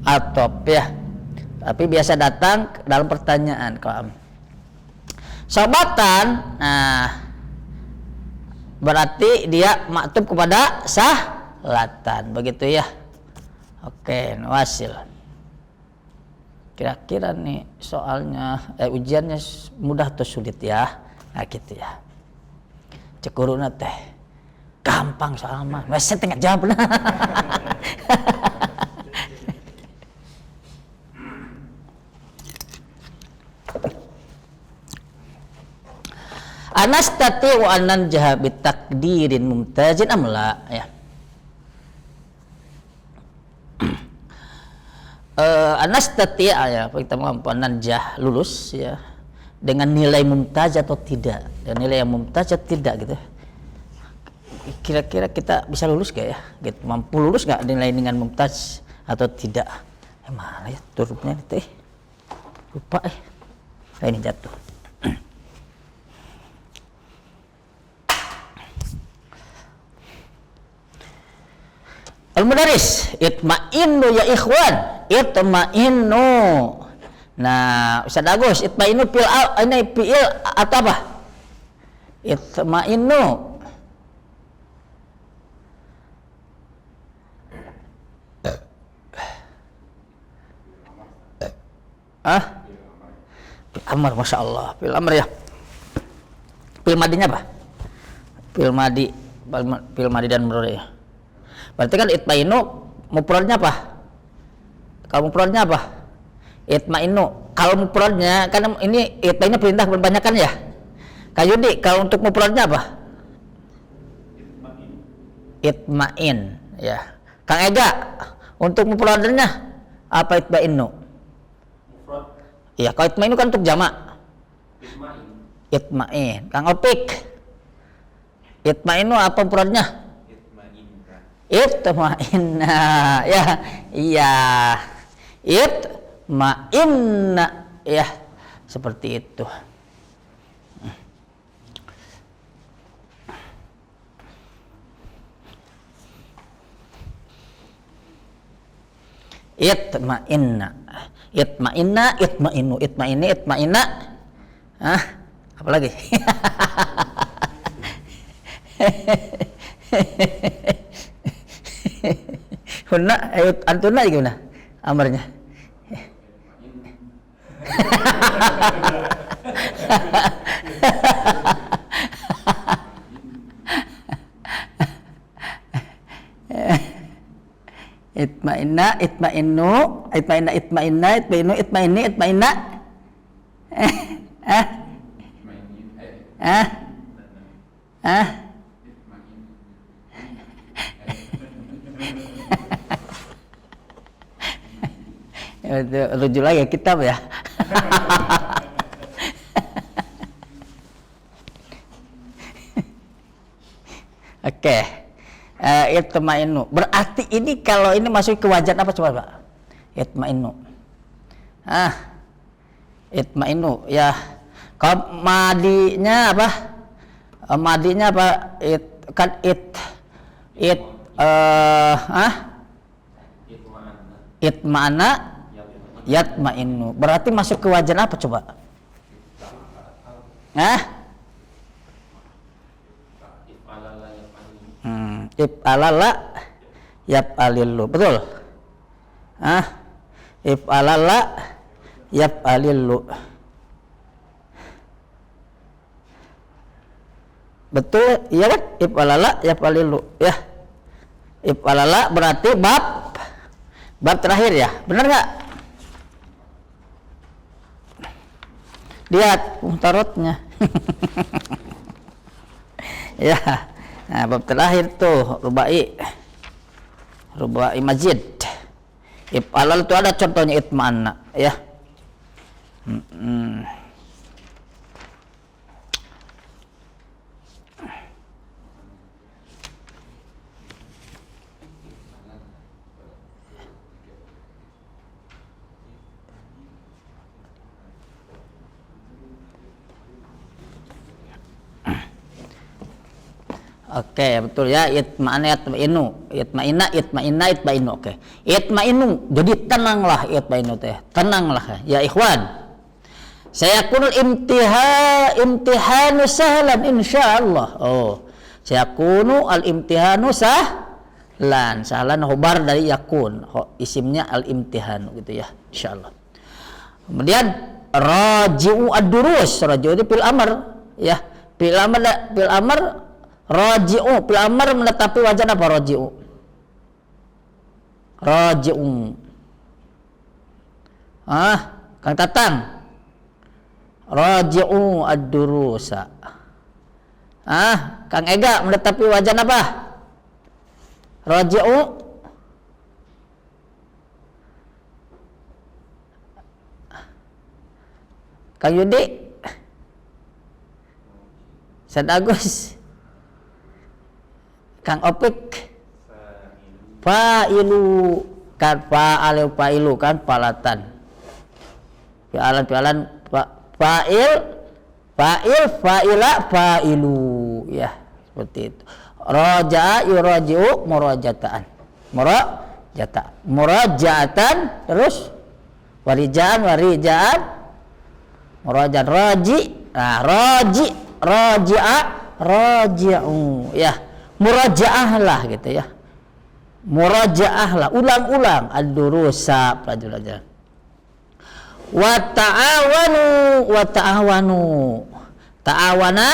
Atop ya. Tapi biasa datang dalam pertanyaan kalau am. Sobatan, nah berarti dia maktub kepada sahlatan begitu ya. Oke, wasil. Kira-kira nih soalnya ujiannya mudah atau sulit ya? Nah gitu ya. Cekuruna teh gampang soal mah. Masih tengah jawab lah. Anastati wa anan jahabit takdirin mumtazin amla ya. Anastati ya kita mampu nanjah lulus ya. dengan nilai mumtaz atau tidak, dan nilai yang mumtaz atau tidak gitu. Kira-kira kita bisa lulus gak ya? Gitu. Mampu lulus gak nilai dengan mumtaz atau tidak? Mana ya turupnya itu? Lupa ini jatuh. Al-Mudaris, itma'innu ya ikhwan, itma'innu. Nah, Ustaz Agus, itma'innu ini fi'il atau apa? Itma'innu. Fil amr, masya Allah, fil amr ya. Fil madinya apa? Fil madi dan mudhari ya. Berarti kan itma'innu mufradnya apa? Kalau mufradnya apa? Itma'innu. Kalau mufradnya kan ini itma'innu perintah kebanyakan ya. Kak Yudi, kalau untuk mufradnya apa? Itma'in ya. Kang Ega, untuk mufradnya apa itma'innu? Mufrad. Iya, kalau itma'innu kan untuk jamak. Itma'in. Itma'in. Kang Opik, itma'innu apa mufradnya? Itma'inna ya, iya, itma'inna ya, seperti itu. Itma'inna, itma'inna, itma'innu, itma'inni, itma'inna. Apa lagi? Hunna, antuna gimana amarnya? Itma'inna, itma'innu, itma'inna, itma'inna, itma'innu, itma'inni, itma'inna. Rujuk lagi kitab ya. Oke. Itma'innu. Berarti ini kalau ini masuk ke wajan apa coba, Pak? Itma'innu. Itma'innu ya. Kalau madinya apa? Madinya apa? Itma'anna yatma'innu. Berarti masuk ke wajan apa coba? If'alala yaf'alillu. Betul? If'alala yaf'alillu. Betul, iya kan? If'alala yaf'alillu ya. If'alala berarti bab terakhir ya. Benar nggak? Lihat muhtarotnya. Ya. Nah, bab terakhir tuh rubai majid. If'alal itu ada contohnya itma'anna ya. Oke, betul ya. Itma'anna yatma'innu, itma'inna, itma'inna, itma'innu. Oke. Itma'innu, jadi tenanglah itma'innu teh. Tenanglah ya ikhwan. Sayakunul imtihanu sahlan insyaallah. Oh. Sayakunu al-imtihanu sahlan. Sahlan khobar dari yakun. Isimnya al-imtihanu gitu ya, insyaallah. Kemudian raji'u ad-durus. Raji'u itu fil amr ya. Fil amr raji'u, fil amr menetapi wajan apa raji'u? Raji'u. Kang Tatang. Raji'u ad-durusa. Kang Ega menetapi wajan apa? Raji'u. Kang Yudi. Ustaz Agus, Kang Opik, fa'ilu kan fa'ilu kan palatan. Fi'alan fa'il fa'ila fa'ilu ya, seperti itu. Raja'a yuraji'u murajatan. Murajatan terus warija'an murajat raji. Nah, raji'a raji'u ya. Muraja'ah lah gitu ya. Muraja'ah lah, ulang-ulang ad-durusa pelajaran. Wa ta'awanu ta'awana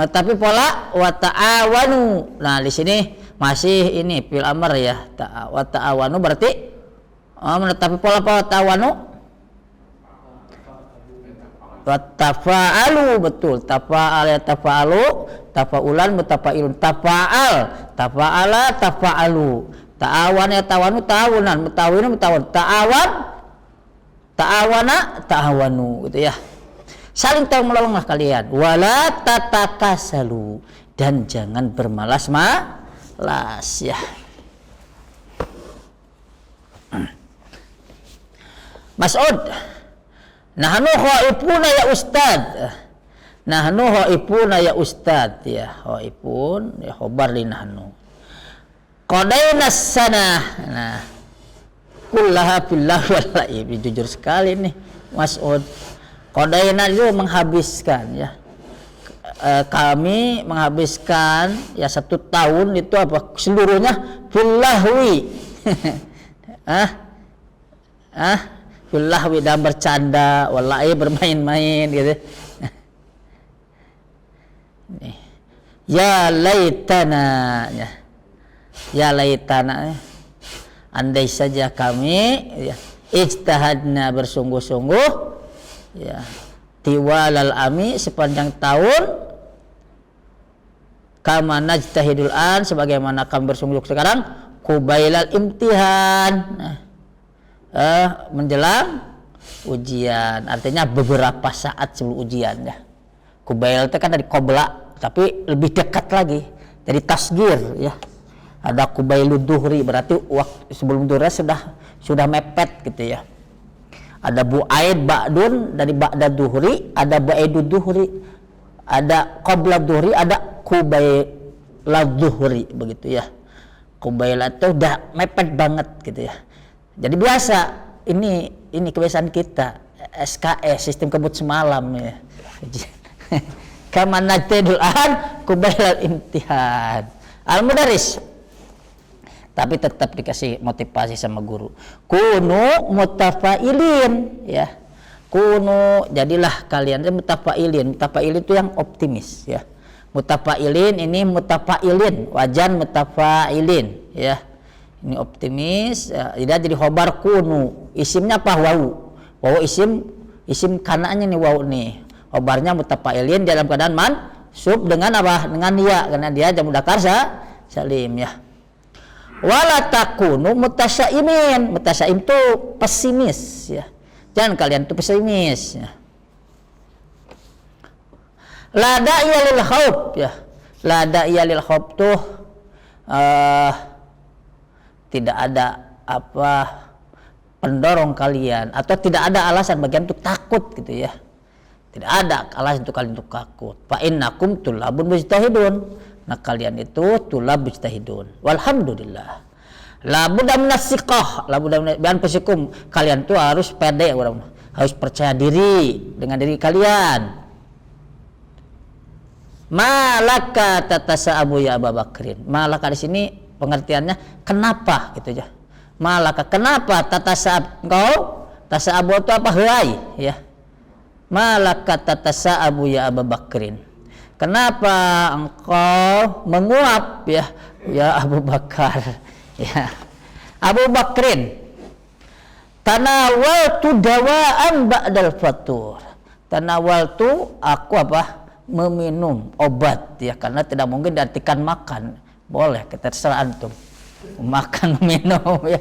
tapi pola wa ta'awanu. Nah di sini masih ini fil amr ya, wa ta'awanu berarti tapi pola apa ta'awanu? Wa tafa'alu, betul, tafa'al ya tafa'alu, tafa'ulan mutafa'ilun, tafa'ala tafa'alu, ta'awan ya ta'awanu ta'awunan, mutawinun mutawun, ta'awana ta'awanu gitu ya. Saling tolong menolonglah kalian. Wala tatakasalu, dan jangan bermalas-malas ya. Mas'ud, nahnu khaifuna ya ustad. Nahnu khaifuna ya ustad ya. Khaifun ya khobar li nahnu. Qadaina sanah. Nah, kullaha billah wallahi, jujur sekali nih Mas'ud. Qadaina itu menghabiskan ya. Kami menghabiskan ya 1 tahun itu apa seluruhnya billahwi. Billahwi, dan bercanda, wallahi bermain-main gitu. Nih. Ya laitana ya. Ya laitana. Andai saja kami ya ijtihadna bersungguh-sungguh ya tiwalal ami sepanjang tahun, kama najtahidul an sebagaimana kami bersungguh sekarang, kubailal imtihan menjelang ujian, artinya beberapa saat sebelum ujian ya. Kubail itu kan dari qobla tapi lebih dekat lagi dari tasgir ya. Ada kubailud duhri berarti waktu sebelum duhri sudah mepet gitu ya. Ada bu'aid ba'dun dari ba'da duhri, ada ba'idud duhri, ada qabla duhri, ada kubailad duhri begitu ya. Kubailat itu udah mepet banget gitu ya. Jadi biasa ini kebiasaan kita SKS, sistem kebut semalam ya. Kama najtahidul an kubailal imtihan. Al-mudaris, tapi tetap dikasih motivasi sama guru. Kunu mutafailin ya. Kunu, jadilah kalian mutafailin. Mutafailin itu yang optimis ya. Mutafailin ini mutafailin, wajan mutafailin ya. Ini optimis ya. Jadi khobar kunu. Isimnya apa? Wau. Wau isim kananya nih wau nih. Khobarnya mutafailin dalam keadaan mansub dengan apa? Dengan ya, karena dia jamu dzakar salim ya. Wala takunu mutasaimin. Mutasaim itu pesimis ya. Jangan kalian itu pesimis ya. La da'iya lil khauf ya. La da'iya lil khauf tuh tidak ada apa pendorong kalian atau tidak ada alasan bagian untuk takut gitu ya. Tidak ada alasan untuk kalian untuk takut. Fa innakum tulabun mujtahidun. Nah kalian itu tulab mujtahidun. Walhamdulillah. La budda minasiqah, la budda min anfusikum. Kalian tuh harus pede, harus percaya diri dengan diri kalian. Malaka tatasa'abu ya Abu Bakrin. Malaka di sini pengertiannya kenapa gitu ya. Malaka kenapa tatasa'ab engkau? Tasa'abu itu apa? Hai ya. Malaka tatasa'abu ya Abu Bakrin. Kenapa engkau menguap ya Abu Bakar ya. Abu Bakrin, tanawaltu dawaan ba'dal fatur. Tanawaltu, aku apa? Meminum obat ya, karena tidak mungkin diartikan makan. Boleh, kita terserah antum. Makan minum ya.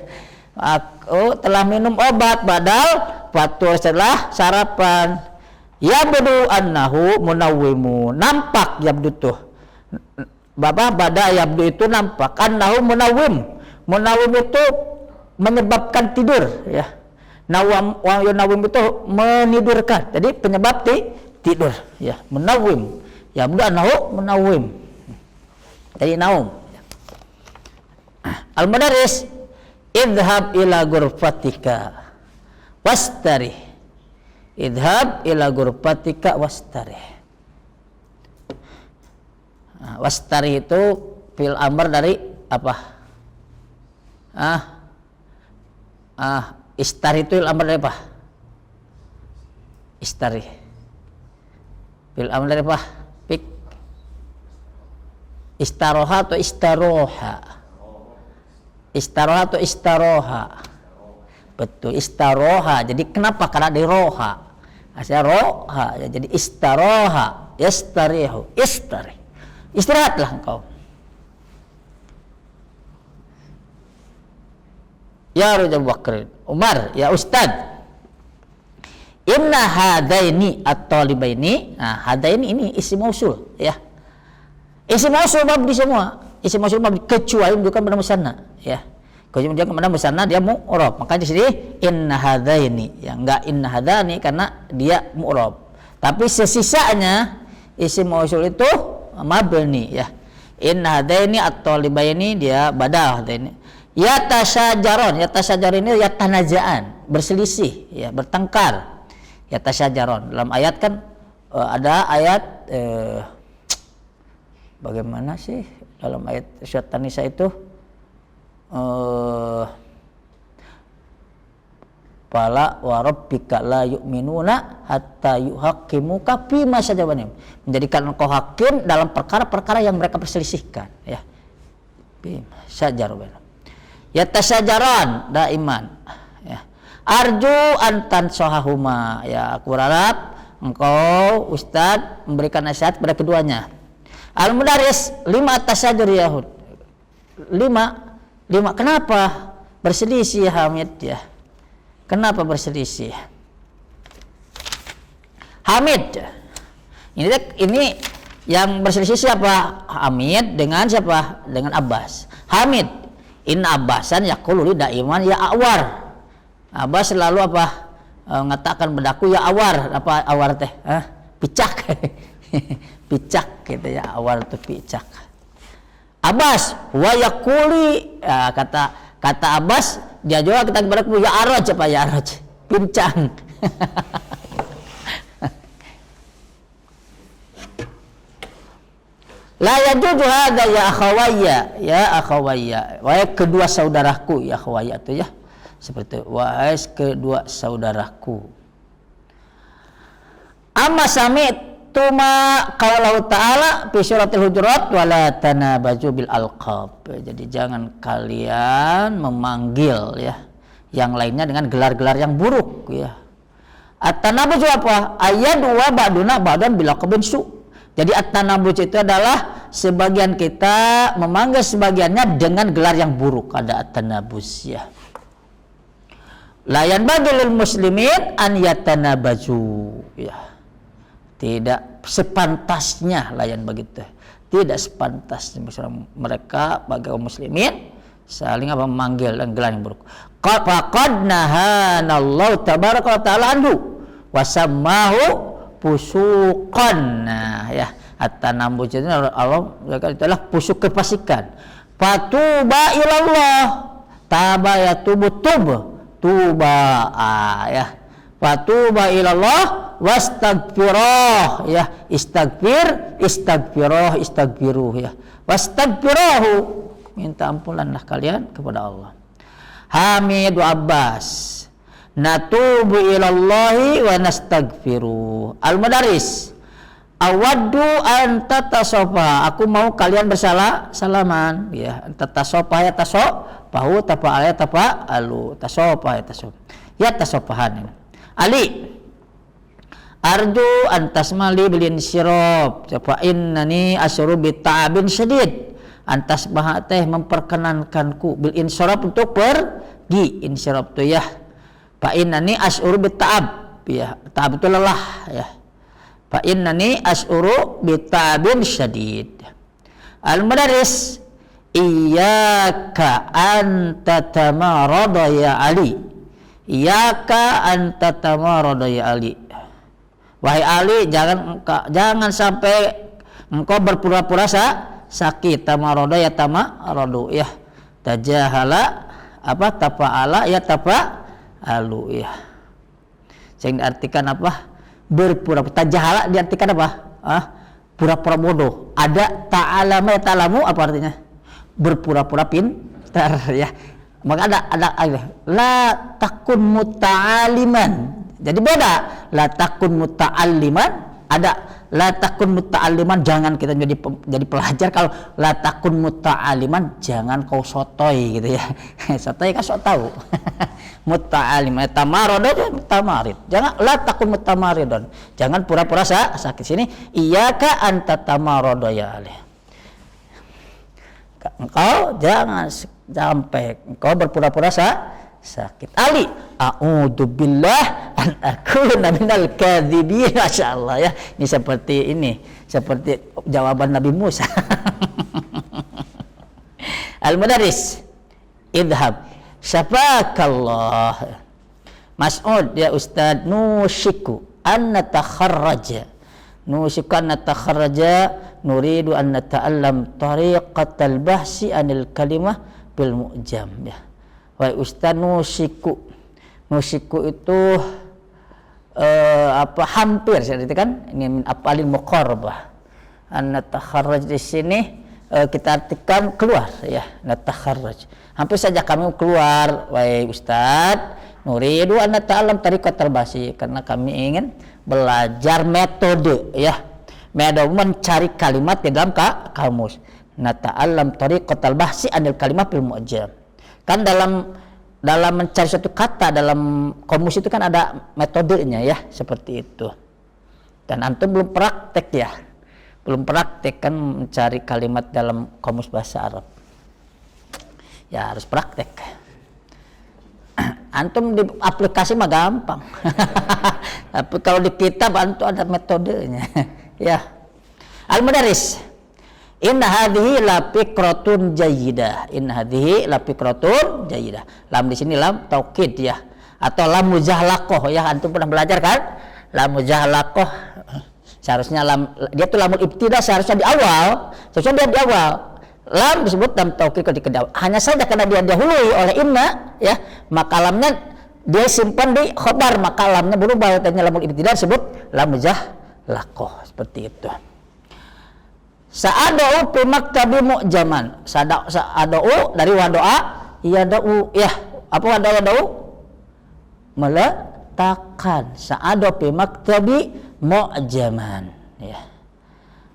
Aku telah minum obat badal fatur setelah sarapan. Yabdu annahu munawwimu, nampak yabdu tuh. Bada yabdu itu nampak, annahu munawwim. Munawwim itu menyebabkan tidur ya. Nawwim itu menidurkan. Jadi penyebab tidur ya. Munawwim. Yabdu annahu munawwim. Jadi naum. Al-Mudarris, idhab ila ghurfatika wastarih. Idhab ila ghurfatika wastarih. Wastarih itu fil amr dari apa? Istarih itu fil amr dari apa? Istarih. Fil amr dari apa? Pik. Istaroha atau istaroha? Istaroha atau istaroha? Betul, istaroha. Jadi kenapa? Karena di roha. Asal roha, ya, jadi istaroha, yastarihu, istarih. Istirahatlah engkau. Ya Raja Bakr, Umar, ya Ustad. Inna hadaini at-talibaini. Nah, hadaini ini isim mausul, ya. Isim mausul mabni semua. Isim mausul mabni kecuali menunjukkan pada musanna, ya. Kalau menunjukkan pada musanna dia mu'rab. Makanya di sini inna hadaini, ya enggak inna hadani karena dia mu'rab. Tapi sesisanya isim mausul itu mabni, ya. Inna hadaini at-talibaini dia badal hadaini. Yatasyajaron, yatasyajaron ini yatanazaan, berselisih, ya, bertengkar. Yatasyajaron. Dalam ayat kan ada ayat bagaimana sih dalam ayat surat An-Nisa itu fala wa rabbika la yu'minuna hatta yuhaqqimuka fima syajara bainahum, menjadikan engkau hakim dalam perkara-perkara yang mereka perselisihkan, ya. Fima syajara bainahum. Yatasyajaran daiman, ya. Arju antan sohahuma, ya, aku berharap engkau Ustadz memberikan nasihat kepada keduanya. Al-Mudarris, 5 tasyadur Yahud. 5 kenapa berselisih Hamid, ya? Kenapa berselisih? Hamid. Ini yang berselisih siapa? Hamid dengan siapa? Dengan Abbas. Hamid, inna Abbasan yaqulu daiman ya awar. Abbas selalu apa? Mengatakan bedaku ya awar. Apa awar teh? Picak. Picak gitu ya, awar itu picak. Abbas wa yaquli, ya, kata Abbas dia juga kita bedaku ya aroj, apa ya aroj? Pincang. La yajuzu hadza ya akhawayya, ya akhawayya. Wahai kedua saudaraku, ya akhawayya itu ya. Seperti wahai kedua saudaraku. Amma sami'tuma qaulahu ta'ala fi suratil hujurat wala tanabaju bil alqab. Jadi jangan kalian memanggil, ya, yang lainnya dengan gelar-gelar yang buruk, ya. At-tanabuj apa? Ayat wa ba'duna ba'dan bil laqabin su. Jadi at-tanabuj itu adalah sebagian kita memanggil sebagiannya dengan gelar yang buruk. Ada at-tanabuj, ya. La yanbaghi muslimin an yatanabaju, ya. Tidak sepantasnya layan begitu. Tidak sepantasnya mereka bagi kaum muslimin saling apa memanggil dan gelar yang buruk. Faqad nahanallahu tabaraka wa ta'ala anhu wa sammahu fusuqan. Nah, ya, at-tanabuj itu Allah adalah pusuk kefasikan. Fatuba ilallah, taba yatubu tuba, ya. Fatuba ilallah wastagfirah, ya, istagfiruh, ya, wastagfirahu, minta ampunanlah kalian kepada Allah. Hamid wa Abbas, natubu ilallahi wa nastagfiruh. Al-Mudarris, awaddu an tatasofa, aku mau kalian salaman, ya. Tatasofa ya tasofahu, tapa ayat tapa alu, tasofa ya tasof, ya tasofahan. Ali, arju antasmali bilin sirob, fa innani asyuru bita'abin syadid. Antas teh memperkenankanku bil insyirab untuk pergi. Insyirab itu, ya. Fa innani asyuru bita'ab, ya. Ta'ab itu lelah, ya. Fa innani as'uru bitabin syadid. Al-mudarris, iyyaka an tatamarada ya Ali. Iyyaka an tatamarada ya Ali. Wahai Ali, jangan sampai engkau berpura-pura sakit. Tamarada ya tamaradu ya. Tajahala tafa'ala ya tafa'alu ya. Sehingga diartikan apa? Berpura-pura. Tajahala diartikan apa? Pura-pura bodoh. Ada ta'alama ya ta'lamu, apa artinya? Berpura-pura pintar ya. Maka ada la takun muta'aliman. Jadi beda. La takun muta'alliman, ada la takun muta'alliman, jangan kita jadi pelajar. Kalau la takun muta'alliman, jangan kau sotoy gitu ya. Sotoy kan sok tahu. Muta'alliman tamarid. Jangan la takun mutamaridon. Jangan pura-pura sakit. Sini iyyaka anta tamarodo ya Ali. Engkau jangan sampai engkau berpura-pura sakit. Ali, a'udzubillah an akuna minal kadzibin. Masyaallah ya. Ini seperti jawaban Nabi Musa. Al-mudarris, idhab syafakallah. Mas'ud, ya Ustaz, nushiku an natakharraja. Nuridu an nata'allam tariqatal bahsi anil kalimah bil mu'jam ya. Wahai Ustaz, nusiku itu hampir seperti itu kan, ingin apalin muqarrabah. An natakharraj di sini kita artikan keluar ya, natakharraj. Hampir saja kami keluar, wahai Ustaz, nuridu an nata'allam tariqatal bahsi, karena kami ingin belajar metode ya. Metode mencari kalimat di dalam kamus. Nata'allam tariqatal bahsi anil kalimah bil mu'jam. Kan dalam mencari suatu kata dalam kamus itu kan ada metodenya ya, seperti itu. Dan antum belum praktek kan mencari kalimat dalam kamus bahasa Arab. Ya harus praktek. Antum di aplikasi mah gampang. Tapi kalau di kitab antum ada metodenya. Ya. Al-mudarris, inna hadhihi la fikratun jayyidah. Lam di sini lam taukid ya, atau lam mujahlaqah ya. Antum pernah belajar kan? Lam mujahlaqah. Seharusnya dia tuh lamul ibtida, seharusnya di awal. Lam disebut lam taukid ketika hanya saja karena dia didahului oleh inna ya, maka lamnya dia simpan di khobar, maka lamnya berubah tadinya lamul ibtida disebut lam mujahlaqah, seperti itu. Sa'adau fi maktabi mu'jaman. Sa'adau dari wadoa, yadau ya. Apa wadoa? Meletakkan. Sa'adau fi maktabi mu'jaman ya.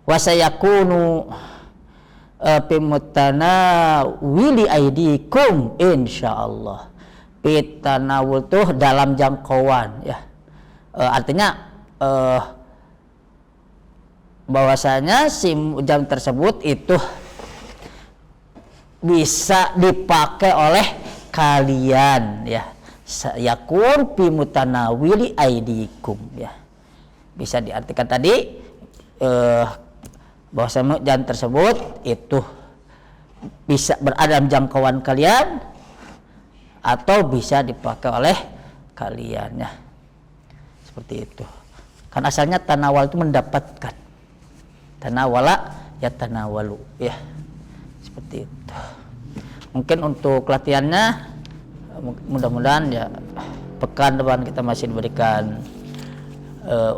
Wa sayakunu fi mutanawili aidikum insyaallah. Pitanawul tuh dalam jangkauan ya. Artinya bahwasanya si mu'jam tersebut itu bisa dipakai oleh kalian ya. Yakun fi mutanawili aidikum ya. Bisa diartikan tadi bahwasanya mu'jam tersebut itu bisa berada dalam jangkauan kalian atau bisa dipakai oleh kalian ya. Seperti itu. Kan asalnya tanawal itu mendapatkan. Tanawala ya tanawalu ya, seperti itu. Mungkin untuk latihannya mudah-mudahan ya pekan depan kita masih diberikan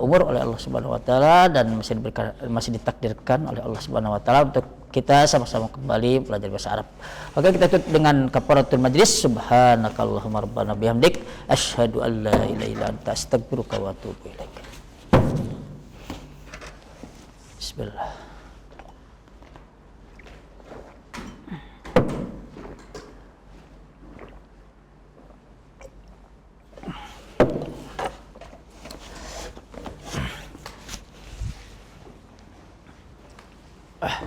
umur oleh Allah Subhanahu wa taala, dan masih ditakdirkan oleh Allah Subhanahu wa taala untuk kita sama-sama kembali belajar bahasa Arab. Oke, kita tutup dengan kafaratul majlis. Subhanakallahumma rabbana bihamdik asyhadu an la ilaha illa anta astaghfiruka wa atubu ilaik. Bismillah. Ah.